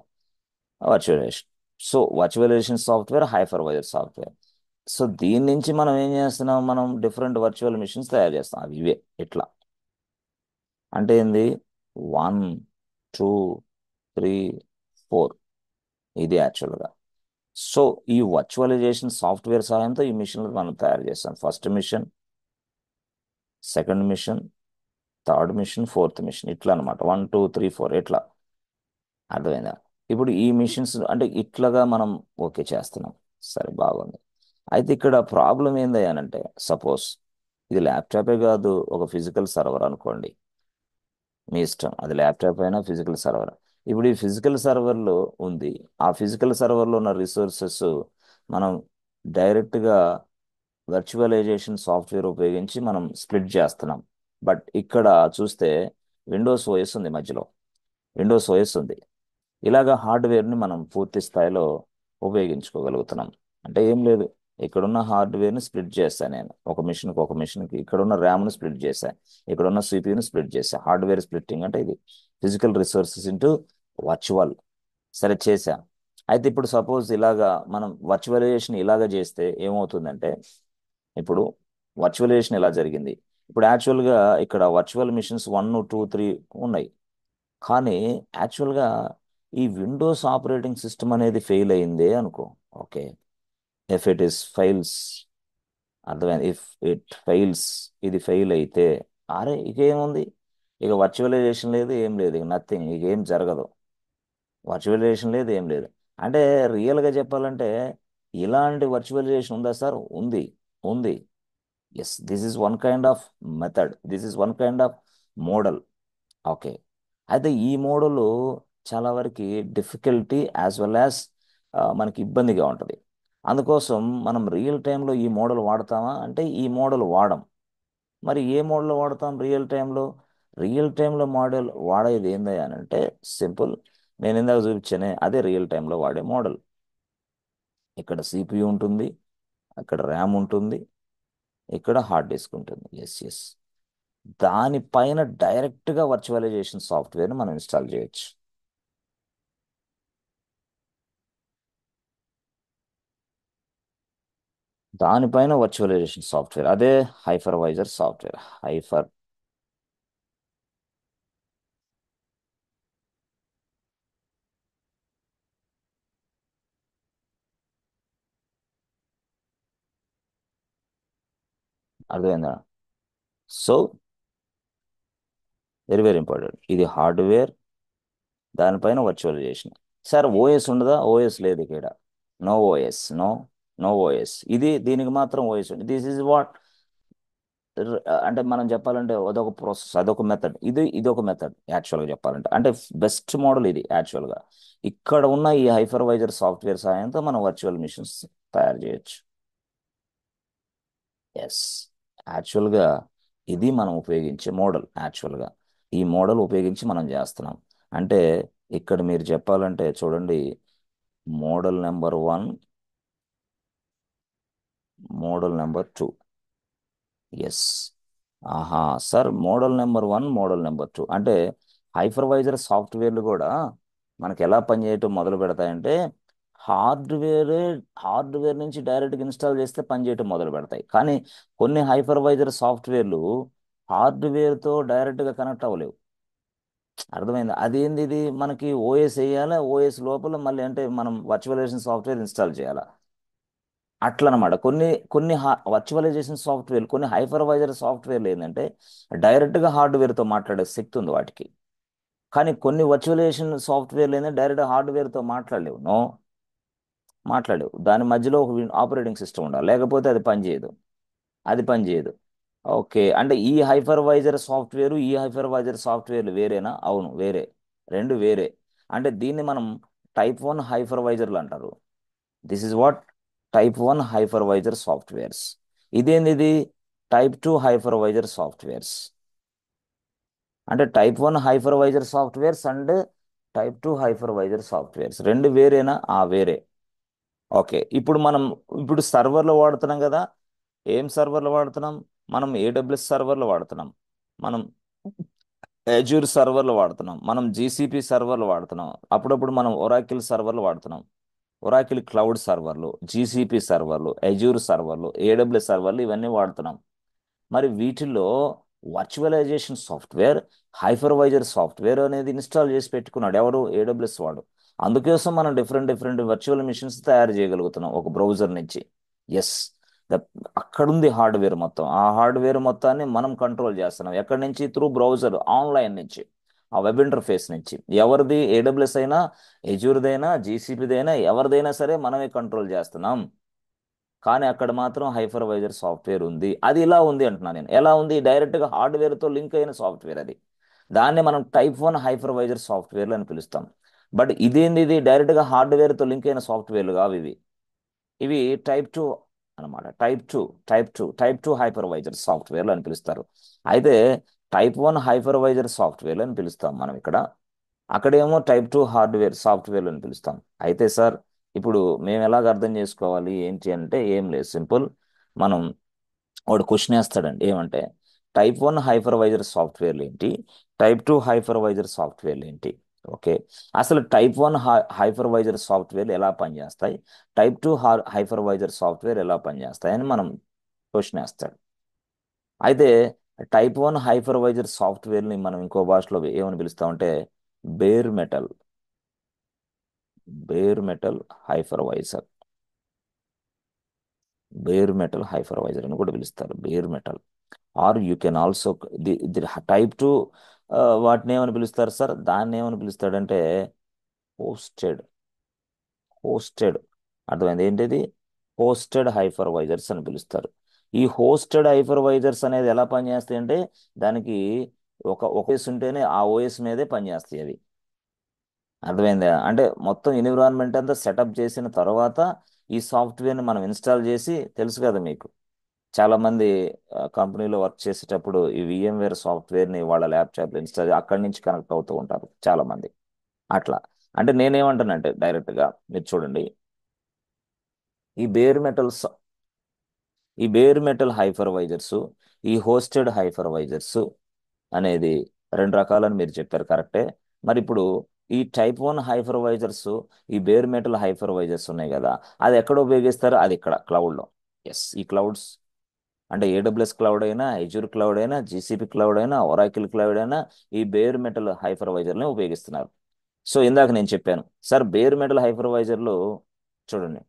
virtualization so virtualization software hypervisor software so దీని నుంచి మనం ఏం చేస్తున్నాం మనం డిఫరెంట్ వర్చువల్ మిషన్స్ తయారు చేస్తాం అవి ఇవే ఇట్లా అంటే ఏంది 1 2 3 4 ఇది యాక్చువల్గా సో ఈ వర్చువలైజేషన్ సాఫ్ట్వేర్ సహాయంతో ఈ మిషన్లు మనం తయారు చేస్తాం first machine second machine third machine fourth machine ఇట్లా అనమాట 1 2 3 4 ఇట్లా అర్థమైందా ఇప్పుడు ఈ మిషన్స్ అంటే ఇట్లాగా మనం ఓకే చేస్తున్నాం సరే బాగుంది అయితే ఇక్కడ ప్రాబ్లం ఏందయ్యానంటే సపోజ్ ఇది ల్యాప్టాపే కాదు ఒక ఫిజికల్ సర్వర్ అనుకోండి మీ ఇష్టం అది ల్యాప్టాప్ అయినా ఫిజికల్ సర్వర్ ఇప్పుడు ఈ ఫిజికల్ సర్వర్లో ఉంది ఆ ఫిజికల్ సర్వర్లో ఉన్న రిసోర్సెస్ మనం డైరెక్ట్గా వర్చువలైజేషన్ సాఫ్ట్వేర్ ఉపయోగించి మనం స్ప్లిట్ చేస్తున్నాం బట్ ఇక్కడ చూస్తే విండోస్ ఓఎస్ ఉంది మధ్యలో విండోస్ ఓఎస్ ఉంది ఇలాగా హార్డ్వేర్ని మనం పూర్తి స్థాయిలో ఉపయోగించుకోగలుగుతున్నాం అంటే ఏం లేదు ఇక్కడున్న హార్డ్వేర్ని స్ప్లిట్ చేశాను నేను ఒక మిషన్కి ఇక్కడున్న ర్యామ్ని స్ప్లిట్ చేశాను ఇక్కడున్న సిపియూని స్ప్లిట్ చేశాను హార్డ్వేర్ స్ప్లిట్టింగ్ అంటే ఇది ఫిజికల్ రిసోర్సెస్ ఇంటూ వర్చువల్ సరే చేశా అయితే ఇప్పుడు సపోజ్ ఇలాగా మనం వర్చువలైజేషన్ ఇలాగా చేస్తే ఏమవుతుందంటే, ఇప్పుడు వర్చువలైజేషన్ ఇలా జరిగింది. ఇప్పుడు యాక్చువల్గా ఇక్కడ వర్చువల్ మిషన్స్ 1, 2, 3 ఉన్నాయి. కానీ యాక్చువల్గా ఈ విండోస్ ఆపరేటింగ్ సిస్టమ్ అనేది ఫెయిల్ అయిందే అనుకో. Okay, if it is fails, అర్థమైంది, ఇఫ్ ఇట్ ఫెయిల్స్, ఇది ఫెయిల్ అయితే అరే ఇక ఏముంది, ఇక వర్చువలైజేషన్ లేదు, ఏం లేదు, ఇక నథింగ్, ఇక ఏం జరగదు. వర్చువలైజేషన్ లేదు, ఏం లేదు. అంటే రియల్గా చెప్పాలంటే ఇలాంటి వర్చువలైజేషన్ ఉందా సార్? ఉంది, ఉంది. Yes, this is one kind of method, this is one kind of model. Okay, అయితే ఈ మోడల్ చాలా వరకు డిఫికల్టీ యాజ్ వెల్ యాజ్ మనకి ఇబ్బందిగా ఉంటుంది. అందుకోసం మనం రియల్ టైంలో ఈ మోడల్ వాడతామా అంటే ఈ మోడల్ వాడం. మరి ఏ మోడల్ వాడతాం రియల్ టైంలో? రియల్ టైంలో మోడల్ వాడేది ఏంది అని అంటే సింపుల్, నేను ఇందాక చూపించానే అదే రియల్ టైంలో వాడే మోడల్. ఇక్కడ సిపియు ఉంటుంది, అక్కడ ర్యామ్ ఉంటుంది, ఇక్కడ హార్డ్ డిస్క్ ఉంటుంది. ఎస్ ఎస్, దానిపైన డైరెక్ట్గా వర్చువలైజేషన్ సాఫ్ట్వేర్ని మనం ఇన్స్టాల్ చేయొచ్చు. దానిపైన వర్చువలైజేషన్ సాఫ్ట్వేర్, అదే హైపర్వైజర్ సాఫ్ట్వేర్. హైపర్ అర్థమైందా? సో వెరీ వెరీ ఇంపార్టెంట్, ఇది హార్డ్వేర్, దానిపైన వర్చువలైజేషన్. సార్ ఓఎస్ ఉండదా? ఓఎస్ లేదు ఇక్కడ, no OS, no, no OS. ఇది దీనికి మాత్రం ఓఎస్ ఉంది. దిస్ ఈజ్ వాట్, అంటే మనం చెప్పాలంటే అదొక ప్రాసెస్, అదొక మెథడ్, ఇదొక మెథడ్ యాక్చువల్గా చెప్పాలంటే. అంటే బెస్ట్ మోడల్ ఇది యాక్చువల్గా. ఇక్కడ ఉన్న ఈ హైపర్వైజర్ సాఫ్ట్వేర్ సహాయంతో మనం వర్చువల్ మిషన్స్ తయారు చేయొచ్చు. ఎస్, యాక్చువల్గా ఇది మనం ఉపయోగించే మోడల్. యాక్చువల్గా ఈ మోడల్ ఉపయోగించి మనం చేస్తున్నాం. అంటే ఇక్కడ మీరు చెప్పాలంటే చూడండి, model number 1, model number 2. Yes, ఆహా sir, model number 1, model number 2 అంటే హైపర్వైజర్ సాఫ్ట్వేర్లు కూడా మనకి ఎలా పనిచేయటం మొదలు పెడతాయంటే, హార్డ్వేర్ హార్డ్వేర్ నుంచి డైరెక్ట్గా ఇన్స్టాల్ చేస్తే పనిచేయటం మొదలు పెడతాయి. కానీ కొన్ని హైపర్వైజర్ సాఫ్ట్వేర్లు హార్డ్వేర్తో డైరెక్ట్గా కనెక్ట్ అవ్వలేవు. అర్థమైంది? అదేంది, ఇది మనకి ఓఎస్ వేయాలా, ఓఎస్ లోపల మళ్ళీ అంటే మనం వర్చువలైజేషన్ సాఫ్ట్వేర్ ఇన్స్టాల్ చేయాలా, అట్లా అనమాట. కొన్ని కొన్ని వర్చువలైజేషన్ సాఫ్ట్వేర్, కొన్ని హైపర్వైజర్ సాఫ్ట్వేర్లు ఏంటంటే డైరెక్ట్గా హార్డ్వేర్తో మాట్లాడే శక్తి ఉంది వాటికి. కానీ కొన్ని వర్చువలైజేషన్ సాఫ్ట్వేర్లు ఏంటంటే డైరెక్ట్ హార్డ్వేర్తో మాట్లాడలేవు, నో, మాట్లాడలేవు. దాని మధ్యలో ఒక ఆపరేటింగ్ సిస్టమ్ ఉండాలి, లేకపోతే అది పనిచేయదు, అది పనిచేయదు. ఓకే, అంటే ఈ హైపర్వైజర్ సాఫ్ట్వేర్, ఈ హైపర్వైజర్ సాఫ్ట్వేర్లు వేరేనా? అవును వేరే, రెండు వేరే. అంటే దీన్ని మనం టైప్ 1 హైపర్వైజర్లు అంటారు. This is what, type 1 hypervisor softwares. ఇదేంది, టైప్ 2 హైపర్వైజర్ సాఫ్ట్వేర్స్. అంటే type 1 hypervisor softwares and type 2 hypervisor softwares రెండు వేరేనా? వేరే. ఓకే, ఇప్పుడు సర్వర్లో వాడుతున్నాం కదా, ఏం సర్వర్లు వాడుతున్నాం? మనం ఏడబ్ల్యూఎస్ సర్వర్లు వాడుతున్నాం, మనం అజూర్ సర్వర్లు వాడుతున్నాం, మనం జీసీపీ సర్వర్లు వాడుతున్నాం, అప్పుడప్పుడు మనం ఒరాకిల్ సర్వర్లు వాడుతున్నాం. ఒరాకిల్ క్లౌడ్ సర్వర్లు, జీసీపీ సర్వర్లు, అజూర్ సర్వర్లు, ఏడబ్ల్యూఎస్ సర్వర్లు, ఇవన్నీ వాడుతున్నాం. మరి వీటిల్లో వర్చువలైజేషన్ సాఫ్ట్వేర్, హైపర్వైజర్ సాఫ్ట్వేర్ అనేది ఇన్స్టాల్ చేసి పెట్టుకున్నాడు ఎవరు? ఏడబ్ల్యూఎస్ వాడు. అందుకోసం మనం డిఫరెంట్ డిఫరెంట్ వర్చువల్ మిషన్స్ తయారు చేయగలుగుతున్నాం ఒక బ్రౌజర్ నుంచి. ఎస్, అక్కడుంది హార్డ్వేర్ మొత్తం. ఆ హార్డ్వేర్ మొత్తాన్ని మనం కంట్రోల్ చేస్తున్నాం. ఎక్కడి నుంచి? త్రూ బ్రౌజర్, ఆన్లైన్ నుంచి, ఆ వెబ్ ఇంటర్ఫేస్ నుంచి. ఎవరిది? ఏడబ్ల్యూఎస్ అయినా, ఎజూర్దైనా, జీసీపీదైనా, ఎవరిదైనా సరే మనమే కంట్రోల్ చేస్తున్నాం. కానీ అక్కడ మాత్రం హైపర్వైజర్ సాఫ్ట్వేర్ ఉంది. అది ఇలా ఉంది అంటున్నా నేను. ఎలా ఉంది? డైరెక్ట్గా హార్డ్వేర్తో లింక్ అయిన సాఫ్ట్వేర్ అది. దాన్ని మనం టైప్ 1 హైపర్వైజర్ సాఫ్ట్వేర్లు అని పిలుస్తాం. బట్ ఇదేంది, ఇది డైరెక్ట్గా హార్డ్వేర్తో లింక్ అయిన సాఫ్ట్వేర్లు కావు ఇవి. ఇవి టైప్ 2 అనమాట. టైప్ 2 హైపర్వైజర్ సాఫ్ట్వేర్లు అని పిలుస్తారు. అయితే టైప్ 1 హైపర్వైజర్ సాఫ్ట్వేర్లు అని పిలుస్తాం మనం ఇక్కడ. అక్కడేమో టైప్ 2 హార్డ్వేర్ సాఫ్ట్వేర్లు అని పిలుస్తాం. అయితే సార్, ఇప్పుడు మేము ఎలాగ అర్థం చేసుకోవాలి ఏంటి అంటే, ఏం లేదు, సింపుల్. మనం వాడు క్వశ్చన్ వేస్తాడండి, ఏమంటే టైప్ 1 హైపర్వైజర్ సాఫ్ట్వేర్లు ఏంటి, టైప్ 2 హైపర్వైజర్ సాఫ్ట్వేర్లు ఏంటి, ఓకే. అసలు టైప్ 1 హైపర్వైజర్ సాఫ్ట్వేర్ ఎలా పనిచేస్తాయి, టైప్ 2 హైపర్వైజర్ సాఫ్ట్వేర్ ఎలా పనిచేస్తాయి అని మనం క్వశ్చన్ వేస్తాడు. అయితే టైప్ 1 హైపర్వైజర్ సాఫ్ట్వేర్ని మనం ఇంకో భాషలో ఏమని పిలుస్తామంటే bare metal bare metal hypervisor bare metal hypervisor అని కూడా పిలుస్తారు. Bare metal. Are you can also the type 2 వాటిని ఏమని పిలుస్తారు సార్, దాన్ని ఏమని పిలుస్తాడంటే హోస్టెడ్ హోస్టెడ్ అర్థమైంది ఏంటిది, హోస్టెడ్ హైపర్వైజర్స్ అని పిలుస్తారు. ఈ హోస్టెడ్ హైపర్వైజర్స్ అనేది ఎలా పనిచేస్తాయి అంటే దానికి ఒక ఓఎస్ ఉంటేనే ఆ ఓఎస్ మీదే పనిచేస్తాయి అవి. అర్థమైందా, అంటే మొత్తం ఎన్విరాన్మెంట్ అంతా సెటప్ చేసిన తర్వాత ఈ సాఫ్ట్వేర్ని మనం ఇన్స్టాల్ చేసి, తెలుసు కదా మీకు, చాలా మంది కంపెనీలో వర్క్ చేసేటప్పుడు ఈ VMware సాఫ్ట్వేర్ని వాళ్ళ ల్యాప్టాప్లో ఇన్స్టాల్ అక్కడి నుంచి కనెక్ట్ అవుతూ ఉంటారు చాలా మంది. అట్లా అంటే నేనేమంటానంటే డైరెక్ట్గా మీరు చూడండి, ఈ బేర్ మెటల్ ఈ బేర్ మెటల్ హైపర్వైజర్స్, ఈ హోస్టెడ్ హైపర్వైజర్స్ అనేది రెండు రకాలని మీరు చెప్పారు, కరెక్టే. మరి ఇప్పుడు ఈ టైప్ 1 హైపర్వైజర్స్, ఈ బేర్ మెటల్ హైపర్వైజర్స్ ఉన్నాయి కదా, అది ఎక్కడ ఉపయోగిస్తారు, అది ఇక్కడ క్లౌడ్లో. ఎస్, ఈ క్లౌడ్స్ అంటే AWS క్లౌడ్ అయినా, ఎజ్యూర్ క్లౌడ్ అయినా, GCP క్లౌడ్ అయినా, ఒరాకిల్ క్లౌడ్ అయినా ఈ బేర్ మెటల్ హైపర్వైజర్ని ఉపయోగిస్తున్నారు. సో ఇందాక నేను చెప్పాను సార్, బేర్ మెటల్ హైపర్వైజర్లు చూడండి,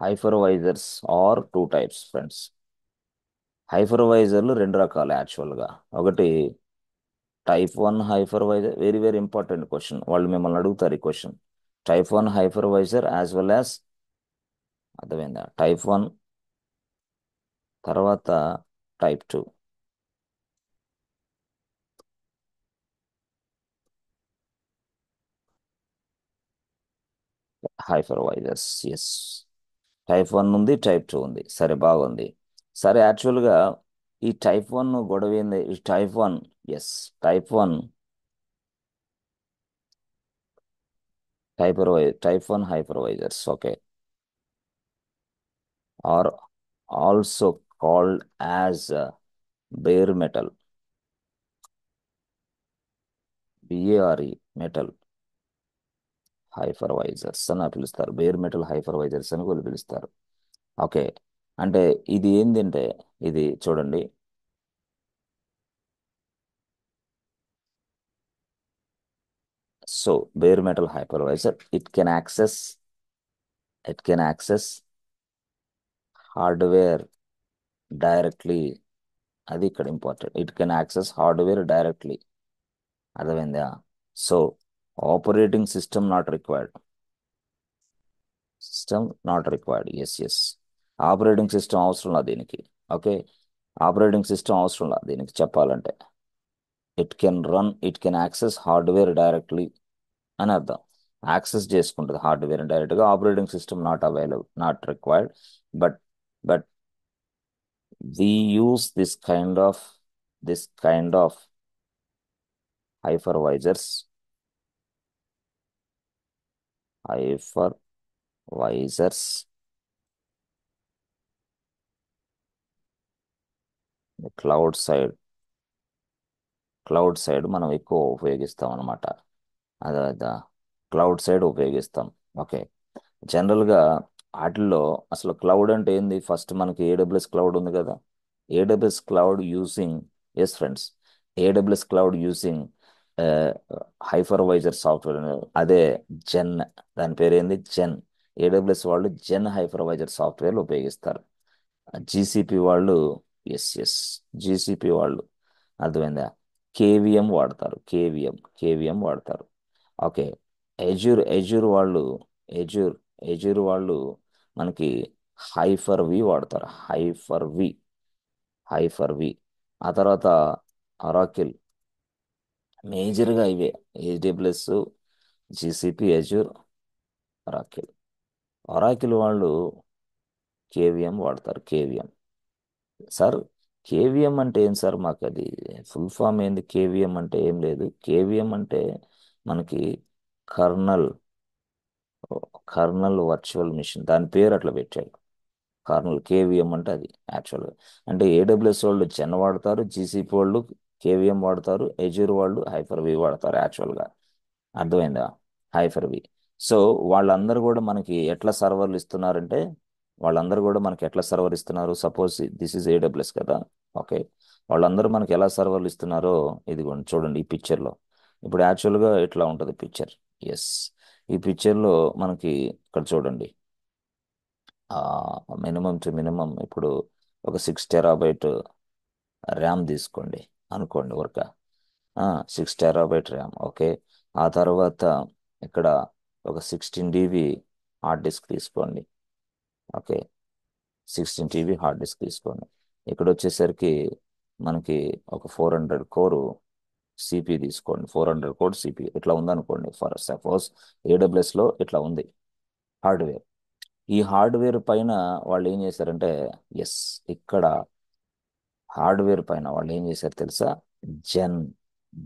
hypervisors are two types friends. హైపర్వైజర్లు రెండు రకాలు యాక్చువల్గా. ఒకటి type 1 hypervisor, very very important question, వాళ్ళు మిమ్మల్ని అడుగుతారు ఈ question. Type 1 hypervisor as well as, అర్థమైందా, టైప్ 1 తర్వాత టైప్ 2. Hypervisors, yes. టైప్ 1 ఉంది, టైప్ 2 ఉంది, సరే బాగుంది. సరే యాక్చువల్గా ఈ టైప్ 1 గొడవ ఏంది, ఈ type 1, yes, type 1 type 1 hypervisors, okay, are also called as bare metal, BARE metal hypervisors అని పిలుస్తారు. బేర్ మెటల్ హైపర్వైజర్స్ అని కూడా పిలుస్తారు. ఓకే, అంటే ఇది ఏంటంటే, ఇది చూడండి, so bare metal hypervisor it can access hardware directly. అది ఇక్కడ important, it can access hardware directly. అర్థమైందా. So operating system not required, yes yes, operating system అవసరం లేదు దీనికి. ఓకే, ఆపరేటింగ్ సిస్టమ్ అవసరం లేదు దీనికి చెప్పాలంటే. It can access hardware directly అని అర్థం. యాక్సెస్ చేసుకుంటుంది హార్డ్వేర్ డైరెక్ట్గా, operating system not available, not required. But but we use this kind of hypervisors hypervisors cloud side మనం ఎక్కువ ఉపయోగిస్తాం అనమాట. అదే క్లౌడ్ సైడ్ ఉపయోగిస్తాం. ఓకే, జనరల్గా వాటిల్లో అసలు క్లౌడ్ అంటే ఏంది, ఫస్ట్ మనకి AWS క్లౌడ్ ఉంది కదా, AWS cloud using, yes friends, AWS cloud using hypervisor software, అదే జెన్, దాని పేరు ఏంది, జెన్. AWS వాళ్ళు జెన్ హైపర్వైజర్ సాఫ్ట్వేర్లు ఉపయోగిస్తారు. GCP వాళ్ళు, ఎస్ ఎస్, GCP వాళ్ళు, అర్థమైందా, KVM వాడతారు, కేవిఎం వాడతారు. ఓకే, ఎజ్యూర్ వాళ్ళు, ఎజ్యూర్ ఎజ్యూర్ వాళ్ళు మనకి హైఫర్ వి వాడతారు, హైఫర్ వి. ఆ తర్వాత అరాకిల్, మేజర్గా ఇవే, AWS, GCP, ఎజ్యూర్, అరాకిల్ వాళ్ళు కేవిఎం వాడతారు, సార్ కేవిఎం అంటే ఏం సార్, మాకు అది ఫుల్ ఫామ్ ఏంది, కేవిఎం అంటే ఏం లేదు. కేవిఎం అంటే మనకి కర్నల్ కర్నల్ వర్చువల్ మిషన్, దాని పేరు అట్లా పెట్టాడు. కర్నల్ కేవీఎం అంటే అది యాక్చువల్గా. అంటే ఏడబ్ల్యూఎస్ వాళ్ళు జెన్ వాడతారు, జీసీపీ వాళ్ళు కేవీఎం వాడతారు, ఎజ్యూర్ వాళ్ళు హైపర్-వి వాడతారు యాక్చువల్గా. అర్థమైందా? హైపర్-వి. సో వాళ్ళందరూ కూడా మనకి ఎట్లా సర్వర్లు ఇస్తున్నారంటే, వాళ్ళందరూ కూడా మనకి ఎట్లా సర్వర్ ఇస్తున్నారు? సపోజ్ దిస్ ఇస్ ఏడబ్ల్యూఎస్ కదా, ఓకే. వాళ్ళందరూ మనకి ఎలా సర్వర్లు ఇస్తున్నారో ఇదిగోండి చూడండి ఈ పిక్చర్లో. ఇప్పుడు యాక్చువల్గా ఇట్లా ఉంటుంది పిక్చర్. ఎస్, ఈ పిక్చర్లో మనకి ఇక్కడ చూడండి, మినిమం టు మినిమం ఇప్పుడు ఒక 6 TB ర్యామ్ తీసుకోండి అనుకోండి వర్క, 6 TB ర్యామ్, ఓకే. ఆ తర్వాత ఇక్కడ ఒక 16 TB హార్డ్ డిస్క్ తీసుకోండి, ఓకే. 16 TB హార్డ్ డిస్క్ తీసుకోండి. ఇక్కడ వచ్చేసరికి మనకి ఒక 400 కోర్ సిపి తీసుకోండి, 400 కోర్ సిపి ఇట్లా ఉందనుకోండి. ఫర్ సపోజ్ ఏడబ్ల్యూఎస్లో ఇట్లా ఉంది హార్డ్వేర్. ఈ హార్డ్వేర్ పైన వాళ్ళు ఏం చేశారంటే, ఎస్, ఇక్కడ హార్డ్వేర్ పైన వాళ్ళు ఏం చేశారు తెలుసా? జెన్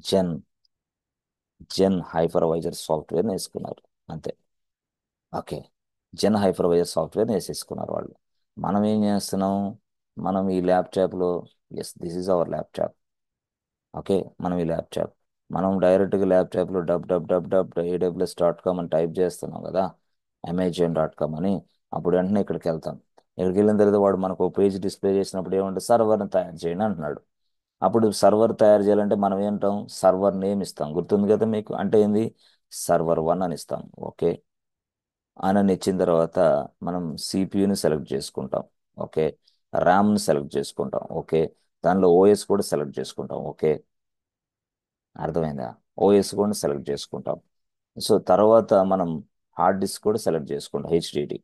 జెన్ జెన్ హైపర్వైజర్ సాఫ్ట్వేర్ని వేసుకున్నారు అంతే, ఓకే. జెన్ హైపర్వైజర్ సాఫ్ట్వేర్ని వేసేసుకున్నారు వాళ్ళు. మనం ఏం చేస్తున్నాం? మనం ఈ ల్యాప్టాప్లో, yes, this is our laptop, okay. మనం ఈ ల్యాప్టాప్ మనం డైరెక్ట్గా ల్యాప్టాప్లో www.aws.com అని టైప్ చేస్తున్నాం కదా, amazon.com అని. అప్పుడు వెంటనే ఇక్కడికి వెళ్తాం. ఇక్కడికి వెళ్ళిన తర్వాత వాడు మనకు ఒక పేజ్ డిస్ప్లే చేసినప్పుడు ఏమంటే సర్వర్ని తయారు చేయండి అంటున్నాడు. అప్పుడు సర్వర్ తయారు చేయాలంటే మనం ఏంటాం? సర్వర్ నేమ్ ఇస్తాం, గుర్తుంది కదా మీకు? అంటే ఏంది? సర్వర్ 1 అని ఇస్తాం, ఓకే. అని ఇచ్చిన తర్వాత మనం సిపియుని సెలెక్ట్ చేసుకుంటాం, ఓకే. ర్యామ్ని సెలెక్ట్ చేసుకుంటాం, ఓకే. దానిలో ఓఎస్ కూడా సెలెక్ట్ చేసుకుంటాం, ఓకే. అర్థమైందా? ఓఎస్ కూడా సెలెక్ట్ చేసుకుంటాం. సో తర్వాత మనం హార్డ్ డిస్క్ కూడా సెలెక్ట్ చేసుకుంటాం, హెచ్డిడి,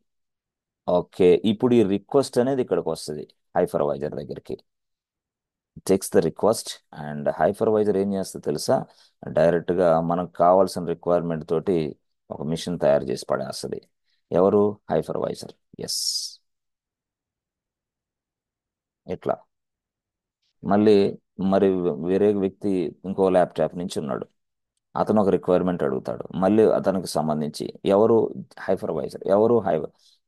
ఓకే. ఇప్పుడు ఈ రిక్వెస్ట్ అనేది ఇక్కడికి వస్తుంది హైపర్వైజర్ దగ్గరికి. Takes the request and hypervisor ఏం చేస్తుంది తెలుసా? డైరెక్ట్గా మనకు కావాల్సిన రిక్వైర్మెంట్ తోటి ఒక మిషన్ తయారు చేసి పడేస్తుంది. ఎవరు? హైపర్వైజర్. ఎస్, ఇట్లా. మళ్ళీ మరి వేరే వ్యక్తి ఇంకో ల్యాప్టాప్ నుంచి ఉన్నాడు, అతను ఒక రిక్వైర్మెంట్ అడుగుతాడు, మళ్ళీ అతనికి సంబంధించి ఎవరు? హైపర్వైజర్. ఎవరు?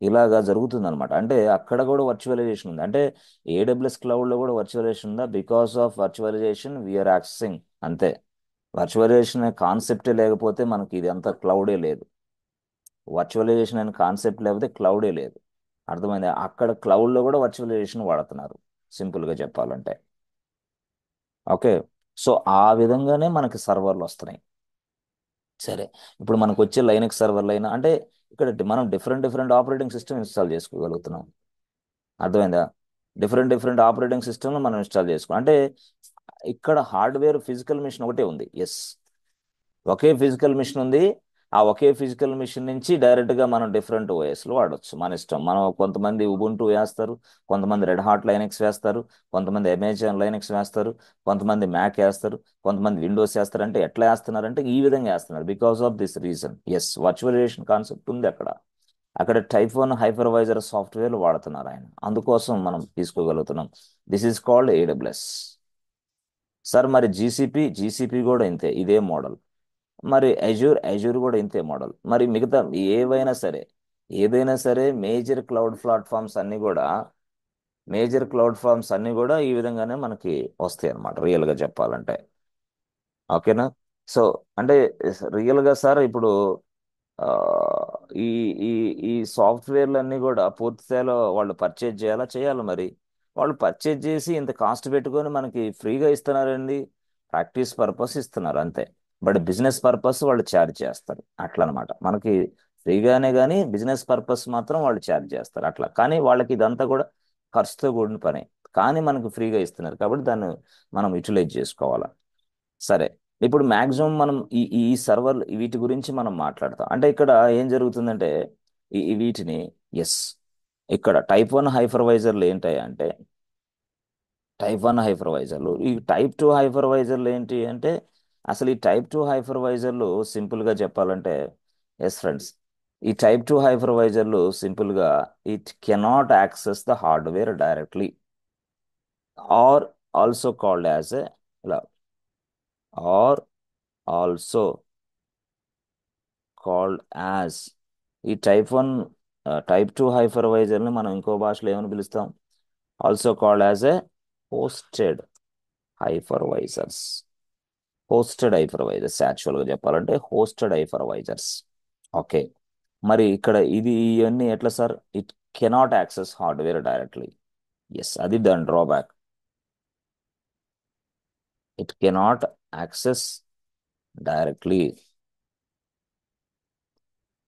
ఇలాగా జరుగుతుంది అనమాట. అంటే అక్కడ కూడా వర్చువలైజేషన్ ఉంది. అంటే ఏడబ్ల్యూఎస్ క్లౌడ్లో కూడా వర్చువలైజేషన్ ఉందా? Because of virtualization we are accessing, అంతే. వర్చువలైజేషన్ అనే కాన్సెప్టే లేకపోతే మనకి ఇది అంతా క్లౌడే లేదు. వర్చువలైజేషన్ అనే కాన్సెప్ట్ లేకపోతే క్లౌడే లేదు. అర్థమైంది? అక్కడ క్లౌడ్లో కూడా వర్చువలైజేషన్ వాడుతున్నారు, సింపుల్గా చెప్పాలంటే, ఓకే. సో ఆ విధంగానే మనకి సర్వర్లు వస్తున్నాయి. సరే, ఇప్పుడు మనకు వచ్చే లైనక్స్ సర్వర్లు అయినా అంటే ఇక్కడ మనం different different operating system install చేసుకోగలుగుతున్నాం. అర్థమైందా? డిఫరెంట్ డిఫరెంట్ ఆపరేటింగ్ సిస్టమ్లు మనం ఇన్స్టాల్ చేసుకో అంటే ఇక్కడ హార్డ్వేర్ ఫిజికల్ మిషన్ ఒకటే ఉంది. ఎస్, ఒకే ఫిజికల్ మిషన్ ఉంది. ఆ ఒకే ఫిజికల్ మిషన్ నుంచి డైరెక్ట్గా మనం డిఫరెంట్ ఓఎస్లు వాడచ్చు, మన ఇష్టం. మనం కొంతమంది ఉబుంటూ వేస్తారు, కొంతమంది రెడ్ హాట్ లైనక్స్ వేస్తారు, కొంతమంది అమెజాన్ లైనక్స్ వేస్తారు, కొంతమంది మ్యాక్ వేస్తారు, కొంతమంది విండోస్ వేస్తారు. అంటే ఎట్లా వేస్తున్నారంటే ఈ విధంగా వేస్తున్నారు, because of this reason. Yes, virtualization concept ఉంది అక్కడ. అక్కడ టైప్ 1 హైపర్వైజర్ సాఫ్ట్వేర్లు వాడుతున్నారు ఆయన, అందుకోసం మనం తీసుకోగలుగుతున్నాం. This is called AWS. Sir మరి జీసీపీ కూడా ఇంతే, ఇదే మోడల్. మరి అజూర్ కూడా ఇంతే మోడల్. మరి మిగతా ఏదైనా సరే మేజర్ క్లౌడ్ ఫార్మ్స్ అన్ని కూడా ఈ విధంగానే మనకి వస్తాయి అన్నమాట, రియల్గా చెప్పాలంటే, ఓకేనా? సో అంటే రియల్గా సార్ ఇప్పుడు ఆ, ఈ ఈ ఈ సాఫ్ట్వేర్లు అన్నీ కూడా పూర్తి స్థాయిలో వాళ్ళు పర్చేజ్ చేయాలి. మరి వాళ్ళు పర్చేజ్ చేసి ఇంత కాస్ట్ పెట్టుకొని మనకి ఫ్రీగా ఇస్తున్నారండి. ప్రాక్టీస్ పర్పస్ ఇస్తున్నారు అంతే. బట్ బిజినెస్ పర్పస్ వాళ్ళు ఛార్జ్ చేస్తారు, అట్లా అనమాట. మనకి ఫ్రీగానే కానీ బిజినెస్ పర్పస్ మాత్రం వాళ్ళు ఛార్జ్ చేస్తారు అట్లా. కానీ వాళ్ళకి ఇదంతా కూడా ఖర్చుతో కూడిన పని, కానీ మనకు ఫ్రీగా ఇస్తున్నారు కాబట్టి దాన్ని మనం యూటిలైజ్ చేసుకోవాలా. సరే, ఇప్పుడు మాక్సిమం మనం ఈ సర్వర్ వీటి గురించి మనం మాట్లాడతాం. అంటే ఇక్కడ ఏం జరుగుతుందంటే ఈ వీటిని, ఎస్, ఇక్కడ టైప్ 1 హైపర్వైజర్లు ఏంటాయి అంటే టైప్ 1 హైపర్వైజర్లు. ఈ టైప్ 2 హైపర్వైజర్లు ఏంటి అంటే అసలు ఈ టైప్ 2 హైపర్వైజర్లు సింపుల్గా చెప్పాలంటే, ఎస్ ఫ్రెండ్స్, ఈ టైప్ 2 హైపర్వైజర్లు సింపుల్గా it cannot access the hardware directly are also called as a ఇలా ఆర్ ఆల్సో కాల్డ్ యాజ్ ఈ టైప్ 1 టైప్ 2 హైపర్వైజర్ని మనం ఇంకో భాషలో ఏమని పిలుస్తాం? Also called as a hosted hypervisors. Hosted hypervisors యాక్చువల్గా చెప్పాలంటే హోస్టెడ్ హైపర్వైజర్స్. ఓకే, మరి ఇక్కడ ఇవన్నీ ఎట్లా sir? It cannot access hardware directly. Yes, అది దాని drawback. It cannot access directly.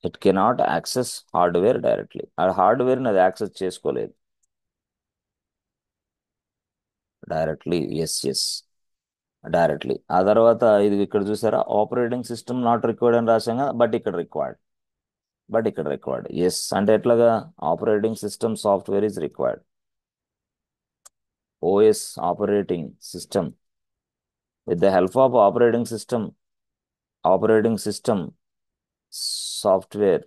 It cannot access hardware directly. ఆ హార్డ్వేర్ని అది యాక్సెస్ చేసుకోలేదు డైరెక్ట్లీ. Yes yes, directly. ఆ తర్వాత ఇది ఇక్కడ చూసారా, ఆపరేటింగ్ సిస్టమ్ నాట్ రిక్వైర్డ్ అని రాసాం కదా, బట్ ఇక్కడ రిక్వైర్డ్. ఎస్ అంటే ఎట్లాగా? Operating system software is required. OS operating system, with the help of operating system software,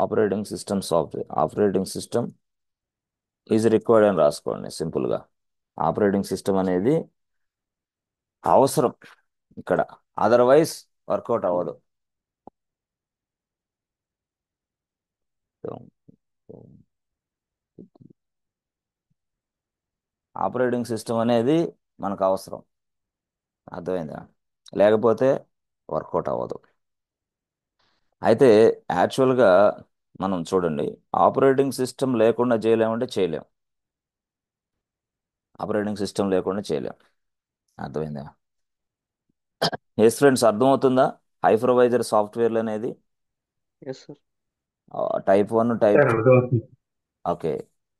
operating system is required అని రాసుకోండి సింపుల్ గా. ఆపరేటింగ్ సిస్టమ్ అనేది అవసరం ఇక్కడ, అదర్వైజ్ వర్కౌట్ అవ్వదు. ఆపరేటింగ్ సిస్టమ్ అనేది మనకు అవసరం, అర్థమైందా? లేకపోతే వర్కౌట్ అవ్వదు. అయితే యాక్చువల్గా మనం చూడండి, ఆపరేటింగ్ సిస్టమ్ లేకుండా చేయలేమంటే చేయలేం. ఆపరేటింగ్ సిస్టమ్ లేకుండా చేయలేం, అర్థమైందా? ఎస్ ఫ్రెండ్స్, అర్థమవుతుందా? హైపర్వైజర్ సాఫ్ట్వేర్లు అనేది ఎస్ సార్. Type 1, type 2. అర్థమవుతుంది. ఓకే,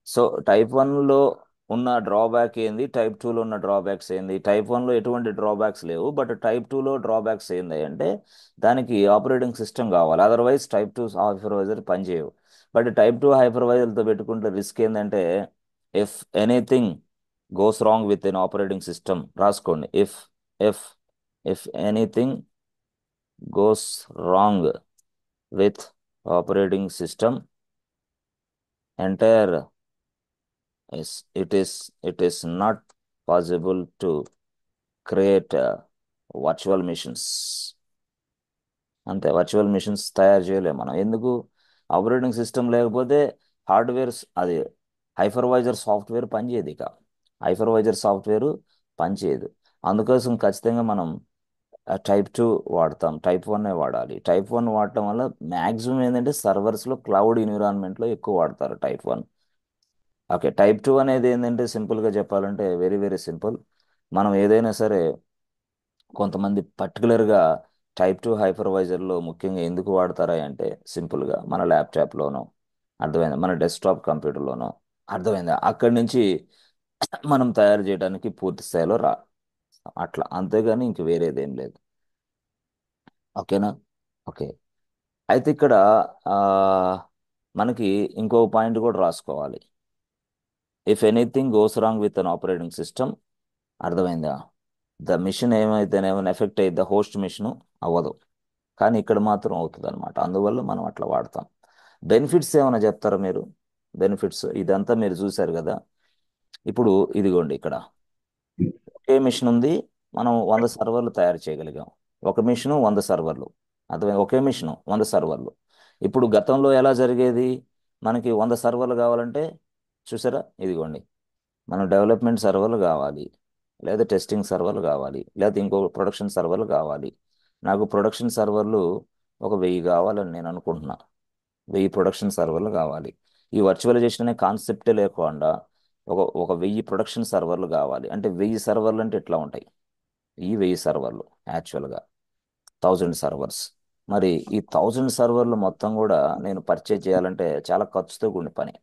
సో టైప్ 1లో ఉన్న డ్రాబ్యాక్ ఏంది, టైప్ 2లో ఉన్న డ్రాబ్యాక్స్ ఏంది? టైప్ 1లో ఎటువంటి డ్రాబ్యాక్స్ లేవు, బట్ టైప్ 2లో డ్రాబ్యాక్స్ ఏంది అంటే దానికి ఆపరేటింగ్ సిస్టమ్ కావాలి, అదర్వైజ్ టైప్ 2 హైపర్వైజర్ పనిచేయవు. బట్ టైప్ 2 హైపర్వైజర్తో పెట్టుకుంటే రిస్క్ ఏంటంటే, if anything goes wrong with an operating system, రాసుకోండి, if if if anything goes wrong with operating system, entire it is not possible to create virtual machines. అంతే, virtual machines తయారు చేయలేము మనం. ఎందుకు? Operating system లేకపోతే hardware, అది hypervisor software పనిచేయదు. ఇక హైపర్వైజర్ సాఫ్ట్వేర్ పనిచేయదు. అందుకోసం ఖచ్చితంగా మనం టైప్ 2 వాడతాం, టైప్ 1 వాడాలి. టైప్ 1 వాడటం వల్ల మ్యాక్సిమం ఏంటంటే సర్వర్స్లో, క్లౌడ్ ఎన్విరాన్మెంట్లో ఎక్కువ వాడతారు టైప్ 1. ఓకే, టైప్ 2 అనేది ఏంటంటే సింపుల్గా చెప్పాలంటే వెరీ వెరీ సింపుల్. మనం ఏదైనా సరే కొంతమంది పర్టికులర్గా టైప్ 2 హైపర్వైజర్లో ముఖ్యంగా ఎందుకు వాడతారా అంటే సింపుల్గా మన ల్యాప్టాప్లోనో, అర్థమైందా, మన డెస్క్టాప్ కంప్యూటర్లోనో, అర్థమైందా, అక్కడి నుంచి మనం తయారు చేయడానికి పూర్తి స్థాయిలో అట్లా, అంతేగాని ఇంక వేరేదేం లేదు. ఓకేనా? ఓకే, అయితే ఇక్కడ ఆ, మనకి ఇంకో పాయింట్ కూడా రాసుకోవాలి. If anything goes wrong with an operating system, అర్థమైందా, ద మిషన్ ఏమైతేనేమైనా ఎఫెక్ట్ అయితే ద హోస్ట్ మిషన్ అవ్వదు, కానీ ఇక్కడ మాత్రం అవుతుంది అనమాట. అందువల్ల మనం అట్లా వాడతాం. బెనిఫిట్స్ ఏమైనా చెప్తారా మీరు? బెనిఫిట్స్ ఇదంతా మీరు చూశారు కదా. ఇప్పుడు ఇదిగోండి, ఇక్కడ ఒకే మిషన్ ఉంది, మనం 100 సర్వర్లు తయారు చేయగలిగాం. ఒక మిషను 100 సర్వర్లు, అర్థమైంది, ఒకే మిషను 100 సర్వర్లు. ఇప్పుడు గతంలో ఎలా జరిగేది? మనకి 100 సర్వర్లు కావాలంటే చూసారా, ఇదిగోండి, మనం డెవలప్మెంట్ సర్వర్లు కావాలి, లేదా టెస్టింగ్ సర్వర్లు కావాలి, లేదా ఇంకో ప్రొడక్షన్ సర్వర్లు కావాలి. నాకు ప్రొడక్షన్ సర్వర్లు ఒక 1000 కావాలని నేను అనుకుంటున్నా. 1000 ప్రొడక్షన్ సర్వర్లు కావాలి. ఈ వర్చువలైజేషన్ అనే కాన్సెప్టే లేకుండా ఒక ఒక 1000 ప్రొడక్షన్ సర్వర్లు కావాలి. అంటే 1000 సర్వర్లు అంటే ఎట్లా ఉంటాయి? ఈ 1000 సర్వర్లు యాక్చువల్గా 1000 సర్వర్స్. మరి ఈ 1000 సర్వర్లు మొత్తం కూడా నేను పర్చేజ్ చేయాలంటే చాలా ఖర్చుతో కూడిన పని.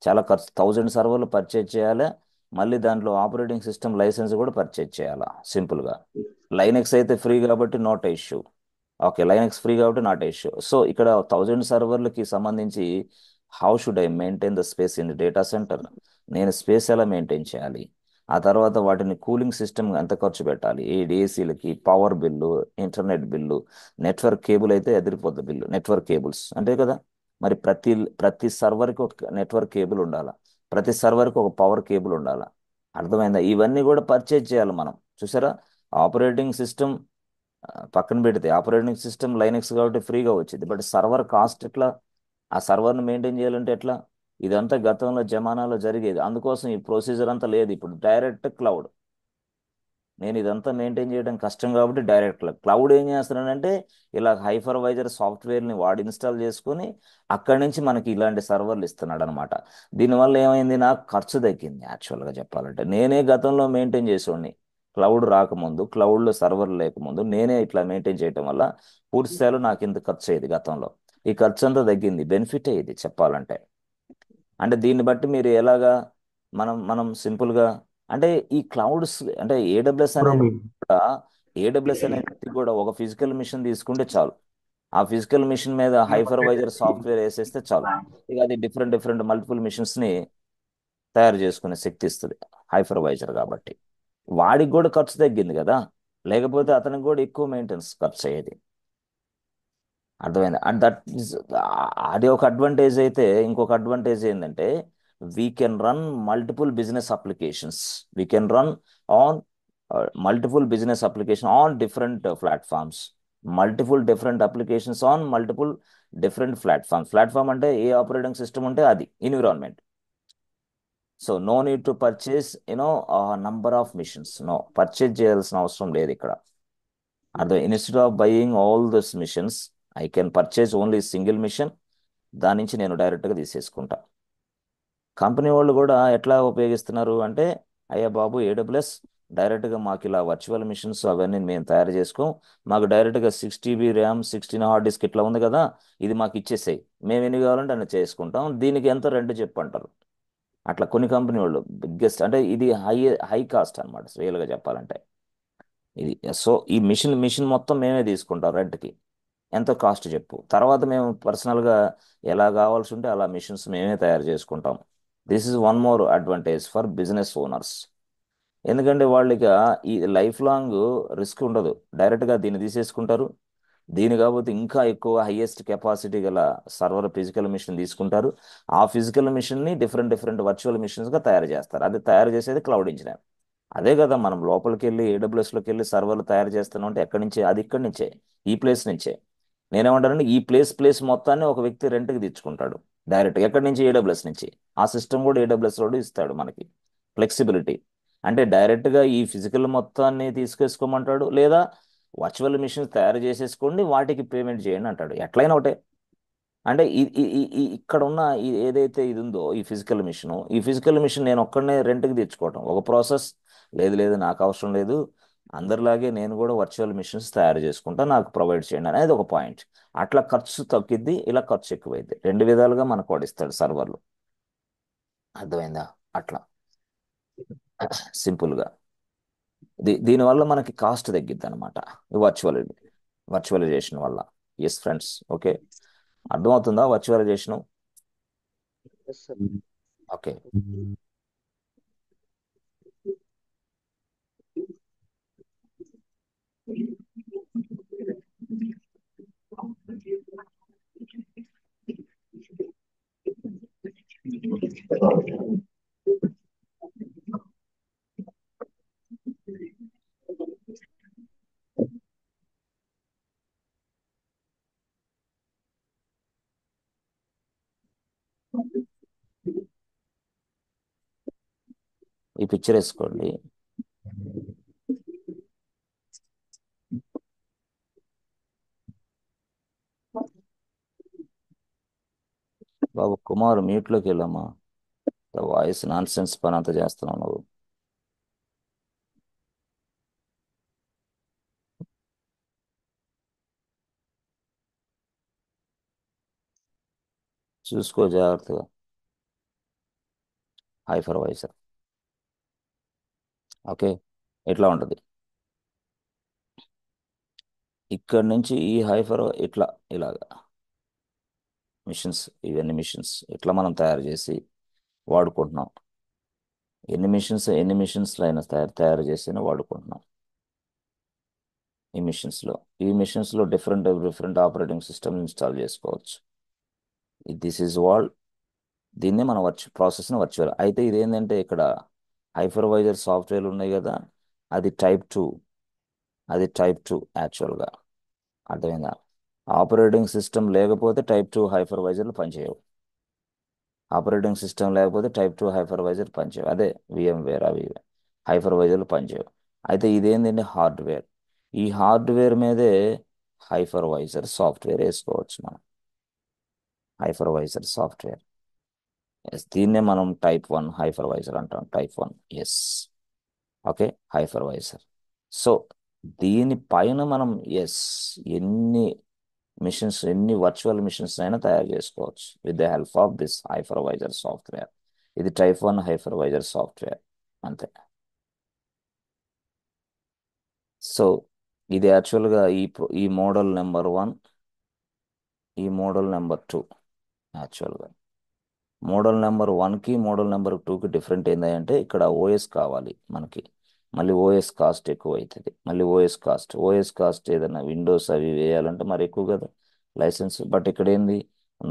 చాలా ఖర్చు, 1000 సర్వర్లు పర్చేజ్ చేయాలి, మళ్ళీ దాంట్లో ఆపరేటింగ్ సిస్టమ్ లైసెన్స్ కూడా పర్చేజ్ చేయాలా. సింపుల్గా లైనెక్స్ అయితే ఫ్రీ కాబట్టి not a issue. Okay, Linux free కాబట్టి నాట్ ఏ ఇష్యూ. సో ఇక్కడ 1000 సర్వర్లకి సంబంధించి how should I maintain the space in data centre? నేను స్పేస్ ఎలా మెయింటైన్ చేయాలి? ఆ తర్వాత వాటిని కూలింగ్ సిస్టమ్ ఎంత ఖర్చు పెట్టాలి? ఈ ఏసీలకి, power bill, internet bill, network cable అయితే ఎదిరిపోద్ది బిల్లు, నెట్వర్క్ కేబుల్స్ అంతే కదా. మరి ప్రతి ప్రతి సర్వర్కి ఒక నెట్వర్క్ కేబుల్ ఉండాలా, ప్రతి సర్వర్కి ఒక పవర్ కేబుల్ ఉండాలా, అర్థమైందా? ఇవన్నీ కూడా పర్చేజ్ చేయాలి మనం. చూసారా, ఆపరేటింగ్ సిస్టమ్ పక్కన పెడితే ఆపరేటింగ్ సిస్టమ్ లైనక్స్ కాబట్టి ఫ్రీగా వచ్చింది, బట్ సర్వర్ కాస్ట్ ఎట్లా? ఆ సర్వర్ని మెయింటైన్ చేయాలంటే ఎట్లా? ఇదంతా గతంలో జమానాలో జరిగేది, అందుకోసం ఈ ప్రొసీజర్ అంతా లేదు. ఇప్పుడు డైరెక్ట్ క్లౌడ్. నేను ఇదంతా మెయింటైన్ చేయడం కష్టం కాబట్టి డైరెక్ట్ క్లౌడ్ ఏం చేస్తున్నానంటే ఇలా హైపర్వైజర్ సాఫ్ట్వేర్ని వాడు ఇన్స్టాల్ చేసుకుని అక్కడి నుంచి మనకి ఇలాంటి సర్వర్లు ఇస్తున్నాడు అనమాట. దీనివల్ల ఏమైంది, నాకు ఖర్చు తగ్గింది. యాక్చువల్గా చెప్పాలంటే నేనే గతంలో మెయింటైన్ చేసేవాడిని, క్లౌడ్ రాకముందు, క్లౌడ్లో సర్వర్ లేకముందు నేనే ఇట్లా మెయింటైన్ చేయడం వల్ల పూర్తి స్థాయిలో నాకు ఇంత ఖర్చు అయ్యేది గతంలో. ఈ ఖర్చు అంతా తగ్గింది, బెనిఫిట్ అయ్యేది చెప్పాలంటే. అంటే దీన్ని బట్టి మీరు ఎలాగా, మనం సింపుల్గా అంటే ఈ క్లౌడ్స్ అంటే ఏడబ్ల్యూఎస్ అనేది కూడా, ఏడబ్ల్యూఎస్ అనే వ్యక్తి కూడా ఒక ఫిజికల్ మిషన్ తీసుకుంటే చాలు. ఆ ఫిజికల్ మిషన్ మీద హైపర్వైజర్ సాఫ్ట్వేర్ వేసేస్తే చాలు. ఇక అది డిఫరెంట్ డిఫరెంట్ మల్టిపుల్ మిషన్స్ని తయారు చేసుకునే శక్తి ఇస్తుంది హైపర్వైజర్ కాబట్టి. వాడికి కూడా ఖర్చు తగ్గింది కదా, లేకపోతే అతనికి కూడా ఎక్కువ మెయింటెనెన్స్ ఖర్చు అయ్యేది. అర్థమైంది. అండ్ దట్ ఈస్, అది ఒక అడ్వాంటేజ్ అయితే ఇంకొక అడ్వాంటేజ్ ఏంటంటే we can run multiple business applications. We can run on multiple business application on different platforms. Multiple different applications on multiple different platforms. Platform అంటే ఏ ఆపరేటింగ్ సిస్టమ్ ఉంటే అది environment. So no need to purchase number of machines. No, purchase చేయాల్సిన అవసరం లేదు ఇక్కడ. అర్థం. Instead of buying all this machines, I can purchase only single machine. దాని నుంచి నేను డైరెక్ట్గా తీసేసుకుంటా. కంపెనీ వాళ్ళు కూడా ఎట్లా ఉపయోగిస్తున్నారు అంటే, అయ్యా బాబు ఏడబ్ల్యూఎస్ డైరెక్ట్గా మాకు ఇలా వర్చువల్ మిషన్స్ అవన్నీ మేము తయారు చేసుకోం, మాకు డైరెక్ట్గా 6 GB ర్యామ్ 16 హార్డ్ డిస్క్ ఇట్లా ఉంది కదా, ఇది మాకు ఇచ్చేసేయి, మేము ఎన్ని కావాలంటే అన్ని చేసుకుంటాం, దీనికి ఎంత రెంట్ చెప్పంటారు. అట్లా కొన్ని కంపెనీ వాళ్ళు బిగ్గెస్ట్, అంటే ఇది హై కాస్ట్ అనమాట రియల్గా చెప్పాలంటే ఇది. సో ఈ మిషన్ మొత్తం మేమే తీసుకుంటాం రెంట్కి, ఎంతో కాస్ట్ చెప్పు, తర్వాత మేము పర్సనల్గా ఎలా కావాల్సి ఉంటే అలా మిషన్స్ మేమే తయారు చేసుకుంటాం. This is one more advantage for business owners. ఎందుకంటే వాళ్ళకి ఈ లైఫ్ లాంగ్ రిస్క్ ఉండదు, డైరెక్ట్గా దీన్ని తీసేసుకుంటారు. దీని కాకపోతే ఇంకా ఎక్కువ హైయెస్ట్ కెపాసిటీ గల సర్వర్ ఫిజికల్ మిషన్ తీసుకుంటారు. ఆ ఫిజికల్ మిషన్ని డిఫరెంట్ డిఫరెంట్ వర్చువల్ మిషన్స్గా తయారు చేస్తారు. అది తయారు చేసేది క్లౌడ్ ఇంజనీర్. అదే కదా, మనం లోపలికి వెళ్ళి ఏడబ్ల్యూఎస్లోకి వెళ్ళి సర్వర్లు తయారు చేస్తున్నాం అంటే ఎక్కడి నుంచే, అది ఇక్కడి నుంచే, ఈ ప్లేస్ నుంచే. నేనేమంటానంటే ఈ ప్లేస్ మొత్తాన్ని ఒక వ్యక్తి రెంట్కి తెచ్చుకుంటాడు డైరెక్ట్ ఎక్కడి నుంచి, ఏడబ్ల్యూఎస్ నుంచి. ఆ సిస్టమ్ కూడా ఏడబ్ల్యూఎస్ రోడ్ ఇస్తాడు మనకి ఫ్లెక్సిబిలిటీ. అంటే డైరెక్ట్గా ఈ ఫిజికల్ మొత్తాన్ని తీసుకేసుకోమంటాడు, లేదా వర్చువల్ మిషన్స్ తయారు చేసేసుకోండి వాటికి పేమెంట్ చేయండి అంటాడు. ఎట్లయినా ఒకటే. అంటే ఇక్కడ ఉన్న ఏదైతే ఇది ఉందో ఈ ఫిజికల్ మిషన్ నేను ఒక్కడనే రెంట్కి తెచ్చుకోవటం ఒక ప్రాసెస్. లేదు లేదు, నాకు అవసరం లేదు, అందరిలాగే నేను కూడా వర్చువల్ మిషన్స్ తయారు చేసుకుంటా, నాకు ప్రొవైడ్ చేయండి అనేది ఒక పాయింట్. అట్లా ఖర్చు తగ్గిద్ది, ఇలా ఖర్చు ఎక్కువైద్ది. రెండు విధాలుగా మనకు వాడిస్తాడు సర్వర్లు. అర్థమైందా? అట్లా సింపుల్గా దీనివల్ల మనకి కాస్ట్ తగ్గిద్ది అనమాట, వర్చువలైజేషన్ వల్ల. ఎస్ ఫ్రెండ్స్, ఓకే, అర్థమవుతుందా వర్చువలైజేషన్? Yes, sir. ఓకే. ఈ పిక్చర్ వేసుకోండి. బాబు కుమార్ మ్యూట్లోకి వెళ్ళమ్మా, వాయిస్ నాన్ సెన్స్ పని అంతా చేస్తున్నావు నువ్వు. చూసుకో జాగ్రత్తగా. హైపర్వైజర్, ఓకే, ఇట్లా ఉంటుంది. ఇక్కడ నుంచి ఈ ఇట్లా ఇలాగా మిషన్స్, ఇవన్నీ మిషన్స్ ఇట్లా మనం తయారు చేసి వాడుకుంటున్నాం. ఎన్ని మిషన్స్లో అయినా తయారు చేసి వాడుకుంటున్నాం. ఈ మిషన్స్లో different different operating system install చేసుకోవచ్చు. This is wall. దీన్నే మనం ప్రాసెస్ని వర్చువల్. అయితే ఇదేంటంటే ఇక్కడ హైపర్వైజర్ సాఫ్ట్వేర్ ఉన్నాయి కదా, అది టైప్ 2. అది టైప్ 2 యాక్చువల్గా. అర్థమైందా? ఆపరేటింగ్ సిస్టమ్ లేకపోతే టైప్ 2 హైపర్వైజర్లు పనిచేయవు. ఆపరేటింగ్ సిస్టమ్ లేకపోతే టైప్ 2 హైపర్వైజర్ పనిచేయవు. అదే VMware అవి హైపర్వైజర్లు పనిచేయవు. అయితే ఇదేంటంటే హార్డ్వేర్. ఈ హార్డ్వేర్ మీదే హైపర్వైజర్ సాఫ్ట్వేర్ వేసుకోవచ్చు మనం. హైపర్వైజర్ సాఫ్ట్వేర్, ఎస్, దీన్నే మనం టైప్ 1 హైపర్వైజర్ అంటాం. Type 1, yes. Okay, hypervisor. So దీనిపైన మనం ఎస్ ఎన్ని మిషన్స్, ఎన్ని వర్చువల్ మిషన్స్ అయినా తయారు చేసుకోవచ్చు with the help of this hypervisor software. ఇది టైప్ 1 హైపర్వైజర్ సాఫ్ట్వేర్, అంతే. సో ఇది యాక్చువల్గా ఈ మోడల్ నెంబర్ 1, ఈ మోడల్ నెంబర్ 2. యాక్చువల్గా మోడల్ నెంబర్ 1కి మోడల్ నెంబర్ 2కి డిఫరెంట్ ఏంటంటే ఇక్కడ ఓఎస్ కావాలి మనకి. మళ్ళీ ఓఎస్ కాస్ట్ ఎక్కువ అవుతుంది. మళ్ళీ ఓఎస్ కాస్ట్ ఏదైనా విండోస్ అవి వేయాలంటే మరి ఎక్కువ కదా లైసెన్స్. బట్ ఇక్కడ ఏంది,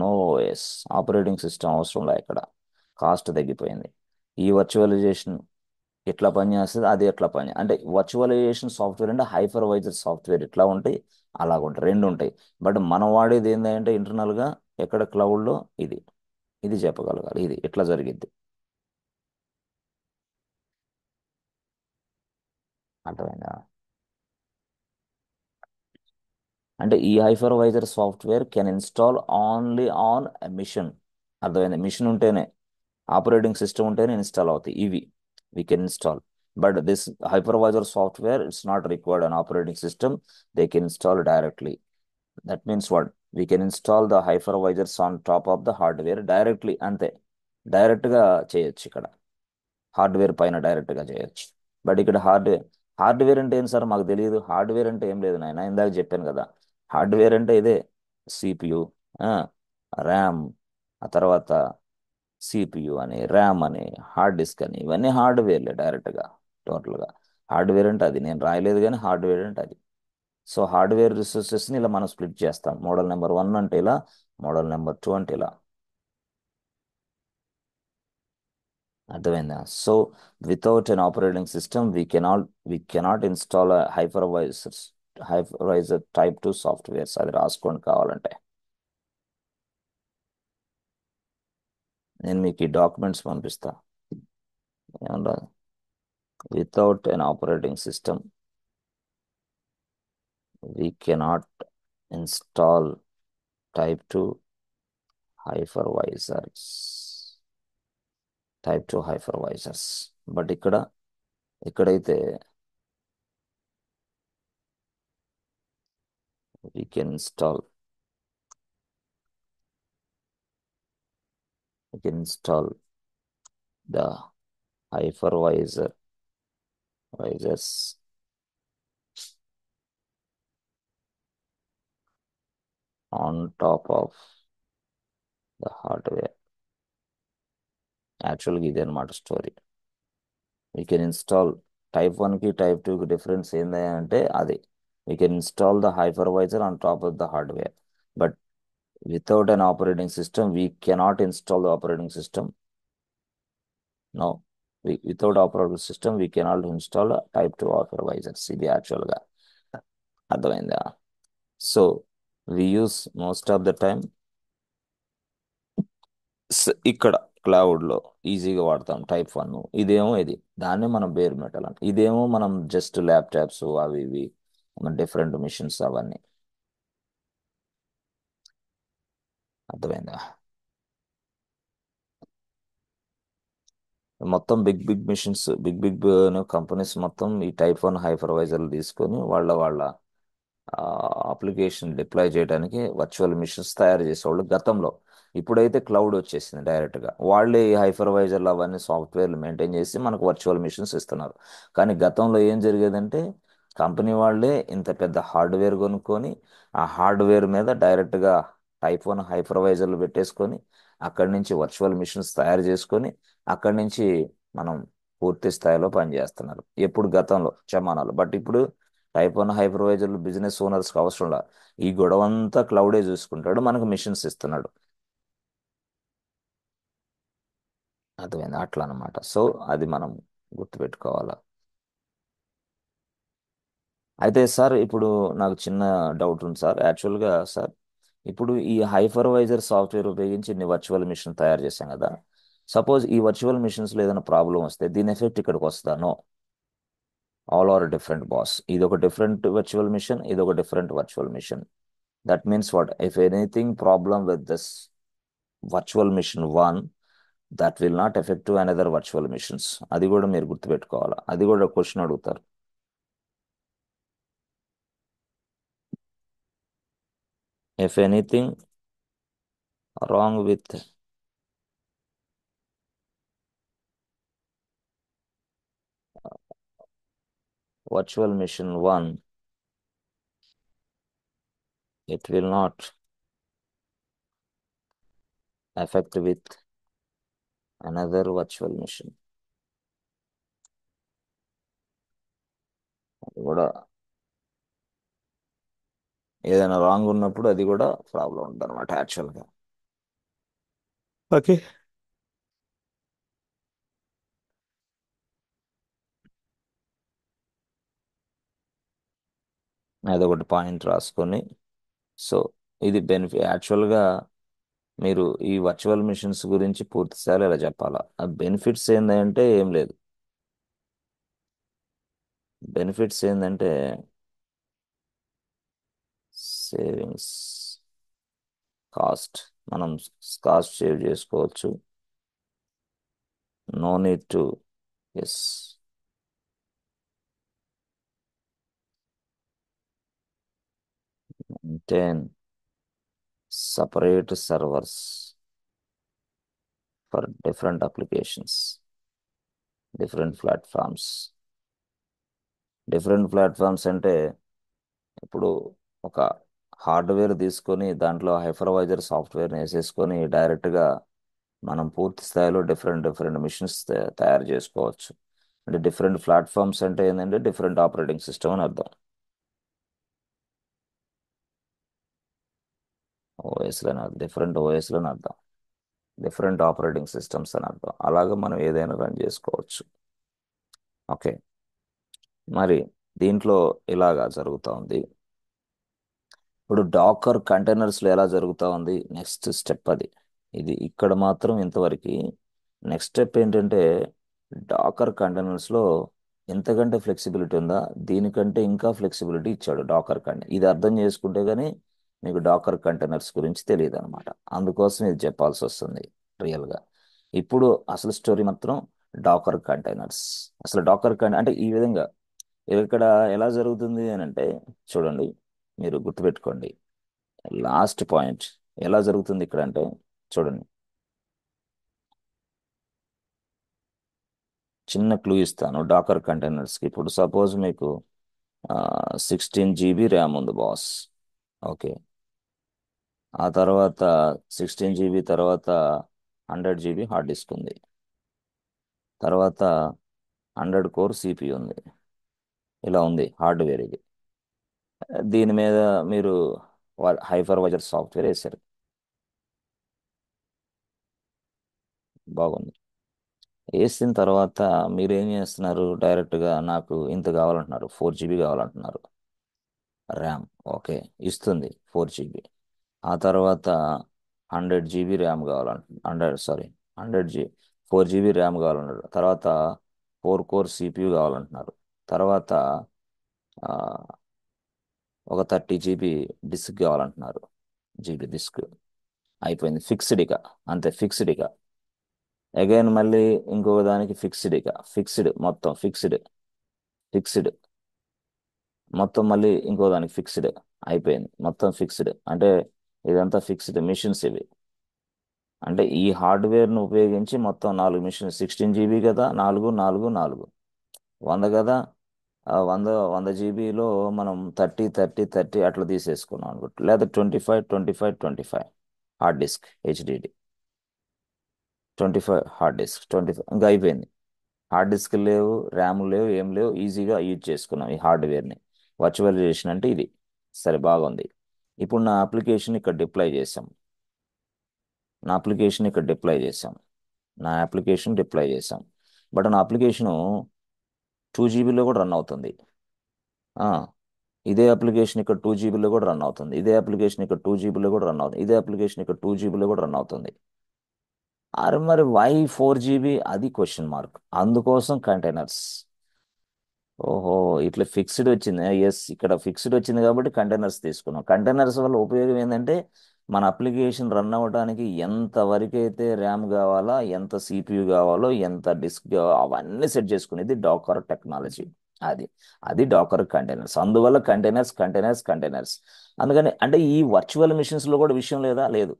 నో ఓఎస్, ఆపరేటింగ్ సిస్టమ్ అవసరం లే. ఇక్కడ కాస్ట్ తగ్గిపోయింది. ఈ వర్చువలైజేషన్ ఎట్లా పనిచేస్తుంది, అది ఎట్లా పని అంటే వర్చువలైజేషన్ సాఫ్ట్వేర్ అంటే హైపర్వైజర్ సాఫ్ట్వేర్ ఎట్లా ఉంటాయి అలాగ ఉంటాయి, రెండు ఉంటాయి. బట్ మనం వాడేది ఏంటంటే ఇంటర్నల్గా ఎక్కడ క్లౌడ్లో ఇది ఇది చెప్పగలగాలి, ఇది ఎట్లా జరిగిద్ది. అర్థమైందా? అంటే ఈ hypervisor software can install only on machine. అర్థమైంది? మిషన్ ఉంటేనే, ఆపరేటింగ్ సిస్టమ్ ఉంటేనే ఇన్స్టాల్ అవుతాయి ఇవి. We can install. But this hypervisor software it's not required an operating system. They can install directly. That means what, we can install the hypervisors on top of the hardware directly, అంతే. డైరెక్ట్గా చేయొచ్చు ఇక్కడ, hardware పైన డైరెక్ట్గా చేయొచ్చు. But ఇక్కడ hardware అంటే ఏం సార్ మాకు తెలియదు. హార్డ్వేర్ అంటే ఏం లేదు నాయన, ఇందాక చెప్పాను కదా. హార్డ్వేర్ అంటే ఇదే CPU, ర్యామ్, ఆ తర్వాత CPU అని, ర్యామ్ అని, హార్డ్ డిస్క్ అని, ఇవన్నీ హార్డ్వేర్లే డైరెక్ట్గా. టోటల్గా హార్డ్వేర్ అంటే అది నేను రాయలేదు, కానీ హార్డ్వేర్ అంటే అది. సో హార్డ్వేర్ రిసోర్సెస్ని ఇలా మనం స్ప్లిట్ చేస్తాం. మోడల్ నెంబర్ 1 అంటే ఇలా, మోడల్ నెంబర్ 2 అంటే ఇలా. అర్థమైందా? So without an operating system we cannot install hypervisor type 2 softwares. అది రాసుకోండి కావాలంటే. నేను మీకు ఈ డాక్యుమెంట్స్ పంపిస్తా. ఏమన్నా without an operating system we cannot install type 2 hypervisors. Type 2 hypervisors. But ఇక్కడైతే we can install the hypervisors on top of the hardware. యాక్చువల్గా ఇదే అనమాట story. We can install type 1కి టైప్ 2కి డిఫరెన్స్ ఏంది అంటే అది, we can install the hypervisor on top of the hardware. But without an operating system we cannot install the operating system. No, without operating system we cannot install type 2 hypervisors. ఇది యాక్చువల్గా. అర్థమైందా? So we use most of the time ఇక్కడ క్లౌడ్లో ఈజీగా వాడతాం type 1. ఇదేమో ఇది, దాన్ని మనం బేర్ మెటల్ అంటాం. ఇదేమో మనం జస్ట్ ల్యాప్టాప్స్ అవి ఇవి డిఫరెంట్ మిషన్స్ అవన్నీ. అర్థమైందా? మొత్తం big big machines, big big companies మొత్తం ఈ టైప్ 1 హైపర్వైజర్లు తీసుకొని వాళ్ళ అప్లికేషన్ డిప్లాయ్ చేయడానికి వర్చువల్ మిషన్స్ తయారు చేసేవాళ్ళు గతంలో. ఇప్పుడైతే క్లౌడ్ వచ్చేసింది డైరెక్ట్గా. వాళ్ళే ఈ హైపర్వైజర్లు అవన్నీ సాఫ్ట్వేర్లు మెయింటైన్ చేసి మనకు వర్చువల్ మిషన్స్ ఇస్తున్నారు. కానీ గతంలో ఏం జరిగేదంటే కంపెనీ వాళ్ళే ఇంత పెద్ద హార్డ్వేర్ కొనుక్కొని ఆ హార్డ్వేర్ మీద డైరెక్ట్గా టైప్ 1 హైపర్వైజర్లు పెట్టేసుకొని అక్కడి నుంచి వర్చువల్ మిషన్స్ తయారు చేసుకొని అక్కడి నుంచి మనం పూర్తి స్థాయిలో పనిచేస్తున్నారు. ఎప్పుడు గతంలో జమానాలు. బట్ ఇప్పుడు టైప్ 1 హైపర్వైజర్లు బిజినెస్ ఓనర్స్కి అవసరంలా. ఈ గొడవ అంతా క్లౌడే చూసుకుంటాడు, మనకు మిషన్స్ ఇస్తున్నాడు. అర్థమైంది? అట్లా అనమాట. సో అది మనం గుర్తుపెట్టుకోవాలా. అయితే సార్ ఇప్పుడు నాకు చిన్న డౌట్ ఉంది సార్. యాక్చువల్గా సార్, ఇప్పుడు ఈ హైపర్వైజర్ సాఫ్ట్వేర్ ఉపయోగించి ఇన్ని వర్చువల్ మిషన్ తయారు చేశాం కదా. సపోజ్ ఈ వర్చువల్ మిషన్స్లో ఏదైనా ప్రాబ్లం వస్తే దీని ఎఫెక్ట్ ఇక్కడికి వస్తుందా? All are different boss. ఇది ఒక డిఫరెంట్ వర్చువల్ మిషన్, ఇది ఒక different virtual machine. That means what? If anything problem with this virtual machine one, that will not effect to another virtual machines. అది కూడా మీరు గుర్తుపెట్టుకోవాలా. అది కూడా క్వశ్చన్ అడుగుతారు. ఇఫ్ ఎనీథింగ్ wrong with virtual machine 1, it will not affect with another virtual machine. అది కూడా ఏదైనా రాంగ్ ఉన్నప్పుడు అది కూడా ప్రాబ్లం ఉంటుంది అనమాట యాక్చువల్గా. ఓకే. అదొకటి పాయింట్ రాసుకొని, సో ఇది బెనిఫిట్. యాక్చువల్గా మీరు ఈ వర్చువల్ మిషన్స్ గురించి పూర్తి స్థాయిలో ఇలా చెప్పాలా. ఆ బెనిఫిట్స్ ఏంటంటే ఏం లేదు. బెనిఫిట్స్ ఏంటంటే సేవింగ్స్, కాస్ట్, మనం కాస్ట్ సేవ్ చేసుకోవచ్చు. No need to, yes, maintain separate servers for different applications, different platforms. Different platforms అంటే ఇప్పుడు ఒక హార్డ్వేర్ తీసుకొని దాంట్లో హైపర్వైజర్ సాఫ్ట్వేర్ని వేసేసుకొని డైరెక్ట్గా మనం పూర్తి స్థాయిలో డిఫరెంట్ డిఫరెంట్ మిషన్స్ తయారు చేసుకోవచ్చు. అంటే డిఫరెంట్ ప్లాట్ఫామ్స్ అంటే ఏంటంటే డిఫరెంట్ ఆపరేటింగ్ సిస్టమ్ అని అర్థం. ఓఎస్లో డిఫరెంట్ ఓఎస్లో అర్థం, డిఫరెంట్ ఆపరేటింగ్ సిస్టమ్స్ అని అర్థం. అలాగే మనం ఏదైనా రన్ చేసుకోవచ్చు. ఓకే. మరి దీంట్లో ఇలాగా జరుగుతూ ఉంది. ఇప్పుడు డాకర్ కంటైనర్స్లో ఎలా జరుగుతూ ఉంది? నెక్స్ట్ స్టెప్ అది. ఇది ఇక్కడ మాత్రం ఇంతవరకు. నెక్స్ట్ స్టెప్ ఏంటంటే డాకర్ కంటైనర్స్లో ఎంతకంటే ఫ్లెక్సిబిలిటీ ఉందా, దీనికంటే ఇంకా ఫ్లెక్సిబిలిటీ ఇచ్చాడు డాకర్ కంటైనర్. ఇది అర్థం చేసుకుంటే కానీ మీకు డాకర్ కంటైనర్స్ గురించి తెలియదు అనమాట. అందుకోసం ఇది చెప్పాల్సి వస్తుంది రియల్గా. ఇప్పుడు అసలు స్టోరీ మాత్రం డాకర్ కంటైనర్స్. అసలు డాకర్ అంటే ఈ విధంగా ఇక్కడ ఎలా జరుగుతుంది అని అంటే చూడండి, మీరు గుర్తుపెట్టుకోండి. లాస్ట్ పాయింట్ ఎలా జరుగుతుంది ఇక్కడ అంటే చూడండి, చిన్న క్లూ ఇస్తాను డాకర్ కంటైనర్స్కి. ఇప్పుడు సపోజ్ మీకు 16 GB ర్యామ్ ఉంది బాస్. ఓకే. ఆ తర్వాత 16 GB తర్వాత 100 GB హార్డ్ డిస్క్ ఉంది. తర్వాత 100 కోర్ CPU ఉంది. ఇలా ఉంది హార్డ్వేర్ ఇది. దీని మీద మీరు హైపర్వైజర్ సాఫ్ట్వేర్ వేశారు. బాగుంది. వేసిన తర్వాత మీరు ఏం చేస్తున్నారు? డైరెక్ట్గా నాకు ఇంత కావాలంటున్నారు, 4 GB కావాలంటున్నారు ర్యామ్. ఓకే, ఇస్తుంది 4 GB. ఆ తర్వాత 100 GB ర్యామ్ కావాలంటున్నారు, 4 GB ర్యామ్ కావాలన్నారు. తర్వాత 4 కోర్ CPU కావాలంటున్నారు. తర్వాత ఆ, ఒక 30 GB డిస్క్ కావాలంటున్నారు. జీబీ డిస్క్ అయిపోయింది. ఫిక్స్డ్ ఇక, అంతే, ఫిక్స్డ్ ఇక. అగైన్ మళ్ళీ ఇంకొక దానికి ఫిక్స్డ్ ఇక, ఫిక్స్డ్, మొత్తం ఫిక్స్డ్, ఫిక్స్డ్, మొత్తం మళ్ళీ ఇంకో దానికి ఫిక్స్డ్. అయిపోయింది, మొత్తం ఫిక్స్డ్. అంటే ఇదంతా ఫిక్స్డ్ మిషన్స్ ఇవి. అంటే ఈ హార్డ్వేర్ను ఉపయోగించి మొత్తం 4 మిషన్స్. 16 GB కదా, 4 4 4 100 కదా. ఆ 100 100 GBలో మనం 30 30 30 అట్లా తీసేసుకున్నాం అనుకుంటా. లేదా 25 25 25 hard disk HDD, 25 hard disk, 25 ఇంకా అయిపోయింది. హార్డ్ డిస్క్ లేవు, ర్యామ్ లేవు, ఏం లేవు, ఈజీగా యూజ్ చేసుకున్నాం ఈ హార్డ్వేర్ని. వర్చువలైజేషన్ అంటే ఇది. సరే, బాగుంది. ఇప్పుడు నా అప్లికేషన్ ఇక్కడ డిప్లాయ్ చేసాం. నా అప్లికేషన్ ఇక్కడ డిప్లాయ్ చేసాం. నా అప్లికేషన్ డిప్లాయ్ చేసాం. బట్ నా అప్లికేషను 2 GB కూడా రన్ అవుతుంది. ఇదే అప్లికేషన్ ఇక్కడ 2 GB కూడా రన్ అవుతుంది. ఇదే అప్లికేషన్ ఇక్కడ 2 GB కూడా రన్ అవుతుంది. ఇదే అప్లికేషన్ ఇక్కడ 2 GB కూడా రన్ అవుతుంది. అరే మరి వై 4 GB? అది క్వశ్చన్ మార్క్. అందుకోసం కంటైనర్స్. ఓహో, ఇట్లా ఫిక్స్డ్ వచ్చింది. ఎస్, ఇక్కడ ఫిక్స్డ్ వచ్చింది కాబట్టి కంటైనర్స్ తీసుకున్నాం. కంటైనర్స్ వల్ల ఉపయోగం ఏంటంటే మన అప్లికేషన్ రన్ అవ్వడానికి ఎంత వరకు అయితే ర్యామ్ కావాలా, ఎంత సిపియు కావాలో, ఎంత డిస్క్ కావాలో అవన్నీ సెట్ చేసుకునేది డాకర్ టెక్నాలజీ. అది అది డాకర్ కంటైనర్స్. అందువల్ల కంటైనర్స్ కంటైనర్స్ కంటైనర్స్. అందుకని అంటే ఈ వర్చువల్ మిషన్స్లో కూడా విషయం లేదా? లేదు.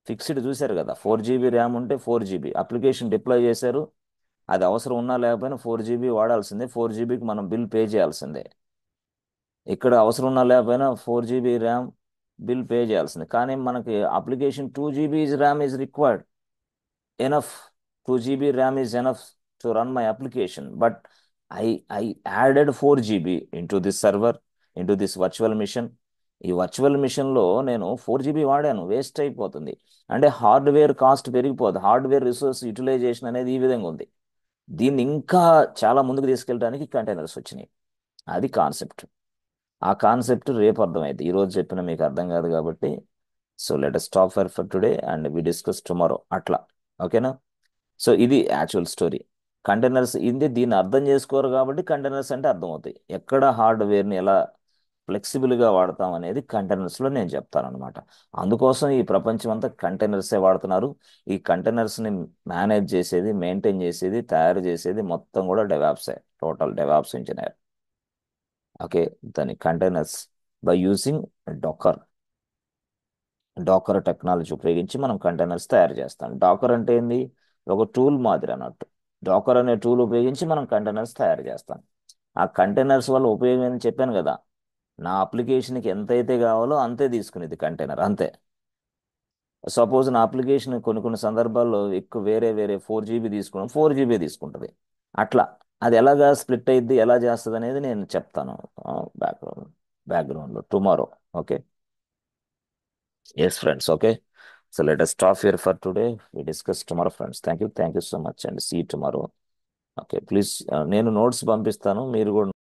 ఫిక్స్డ్ చూశారు కదా, 4 GB ర్యామ్ ఉంటే 4 GB అప్లికేషన్ డిప్లాయ్ చేశారు. అది అవసరం ఉన్నా లేకపోయినా 4 GB వాడాల్సిందే. 4 GBకి మనం బిల్ పే చేయాల్సిందే. ఇక్కడ అవసరం ఉన్నా లేకపోయినా 4 GB ర్యామ్ బిల్ పే చేయాల్సిందే. కానీ మనకి application 2 GB RAM is required. Enough 2 GB RAM is enough to run my application. But I added 4 GB into this server, into this virtual machine. ఈ virtual మిషన్లో నేను 4 GB వాడాను, waste అయిపోతుంది. అంటే hardware cost పెరిగిపోతుంది. హార్డ్వేర్ రిసోర్స్ యూటిలైజేషన్ అనేది ఈ విధంగా ఉంది. దీన్ని ఇంకా చాలా ముందుకు తీసుకెళ్ళడానికి కంటైనర్స్ వచ్చినాయి. అది కాన్సెప్ట్. ఆ కాన్సెప్ట్ రేపు అర్థమైంది. ఈరోజు చెప్పిన మీకు అర్థం కాదు కాబట్టి so let us stop for today and we discuss tomorrow. అట్లా ఓకేనా? సో ఇది యాక్చువల్ స్టోరీ. కంటైనర్స్ ఇది, దీన్ని అర్థం చేసుకోరు కాబట్టి కంటైనర్స్ అంటే అర్థమవుతాయి. ఎక్కడ హార్డ్వేర్ని ఎలా ఫ్లెక్సిబుల్గా వాడతాం అనేది కంటైనర్స్లో నేను చెప్తాను అనమాట. అందుకోసం ఈ ప్రపంచం అంతా కంటైనర్సే వాడుతున్నారు. ఈ కంటైనర్స్ని మేనేజ్ చేసేది, మెయింటైన్ చేసేది, తయారు చేసేది మొత్తం కూడా డెవాప్సే. Total DevOps engineer. ఓకే, దాని containers by using Docker. Docker technology ఉపయోగించి మనం కంటైనర్స్ తయారు చేస్తాం. డాకర్ అంటే ఏంది? ఒక టూల్ మాదిరి అన్నట్టు. డాకర్ అనే టూల్ ఉపయోగించి మనం కంటైనర్స్ తయారు చేస్తాం. ఆ కంటైనర్స్ వల్ల ఉపయోగం ఏందని చెప్పాను కదా. నా అప్లికేషన్కి ఎంతైతే కావాలో అంతే తీసుకునేది కంటైనర్, అంతే. సపోజ్ నా అప్లికేషన్ కొన్ని కొన్ని సందర్భాల్లో ఎక్కువ వేరే వేరే 4 GB తీసుకున్నాం, 4 GB తీసుకుంటుంది. అట్లా అది ఎలాగా స్ప్లిట్ అయ్యిద్ది, ఎలా చేస్తుంది అనేది నేను చెప్తాను బ్యాక్గ్రౌండ్లో tomorrow. Okay, yes friends. Okay, so let us stop here for today. We discuss tomorrow, friends. Thank you so much and see you tomorrow. Okay, please నేను నోట్స్ పంపిస్తాను, మీరు కూడా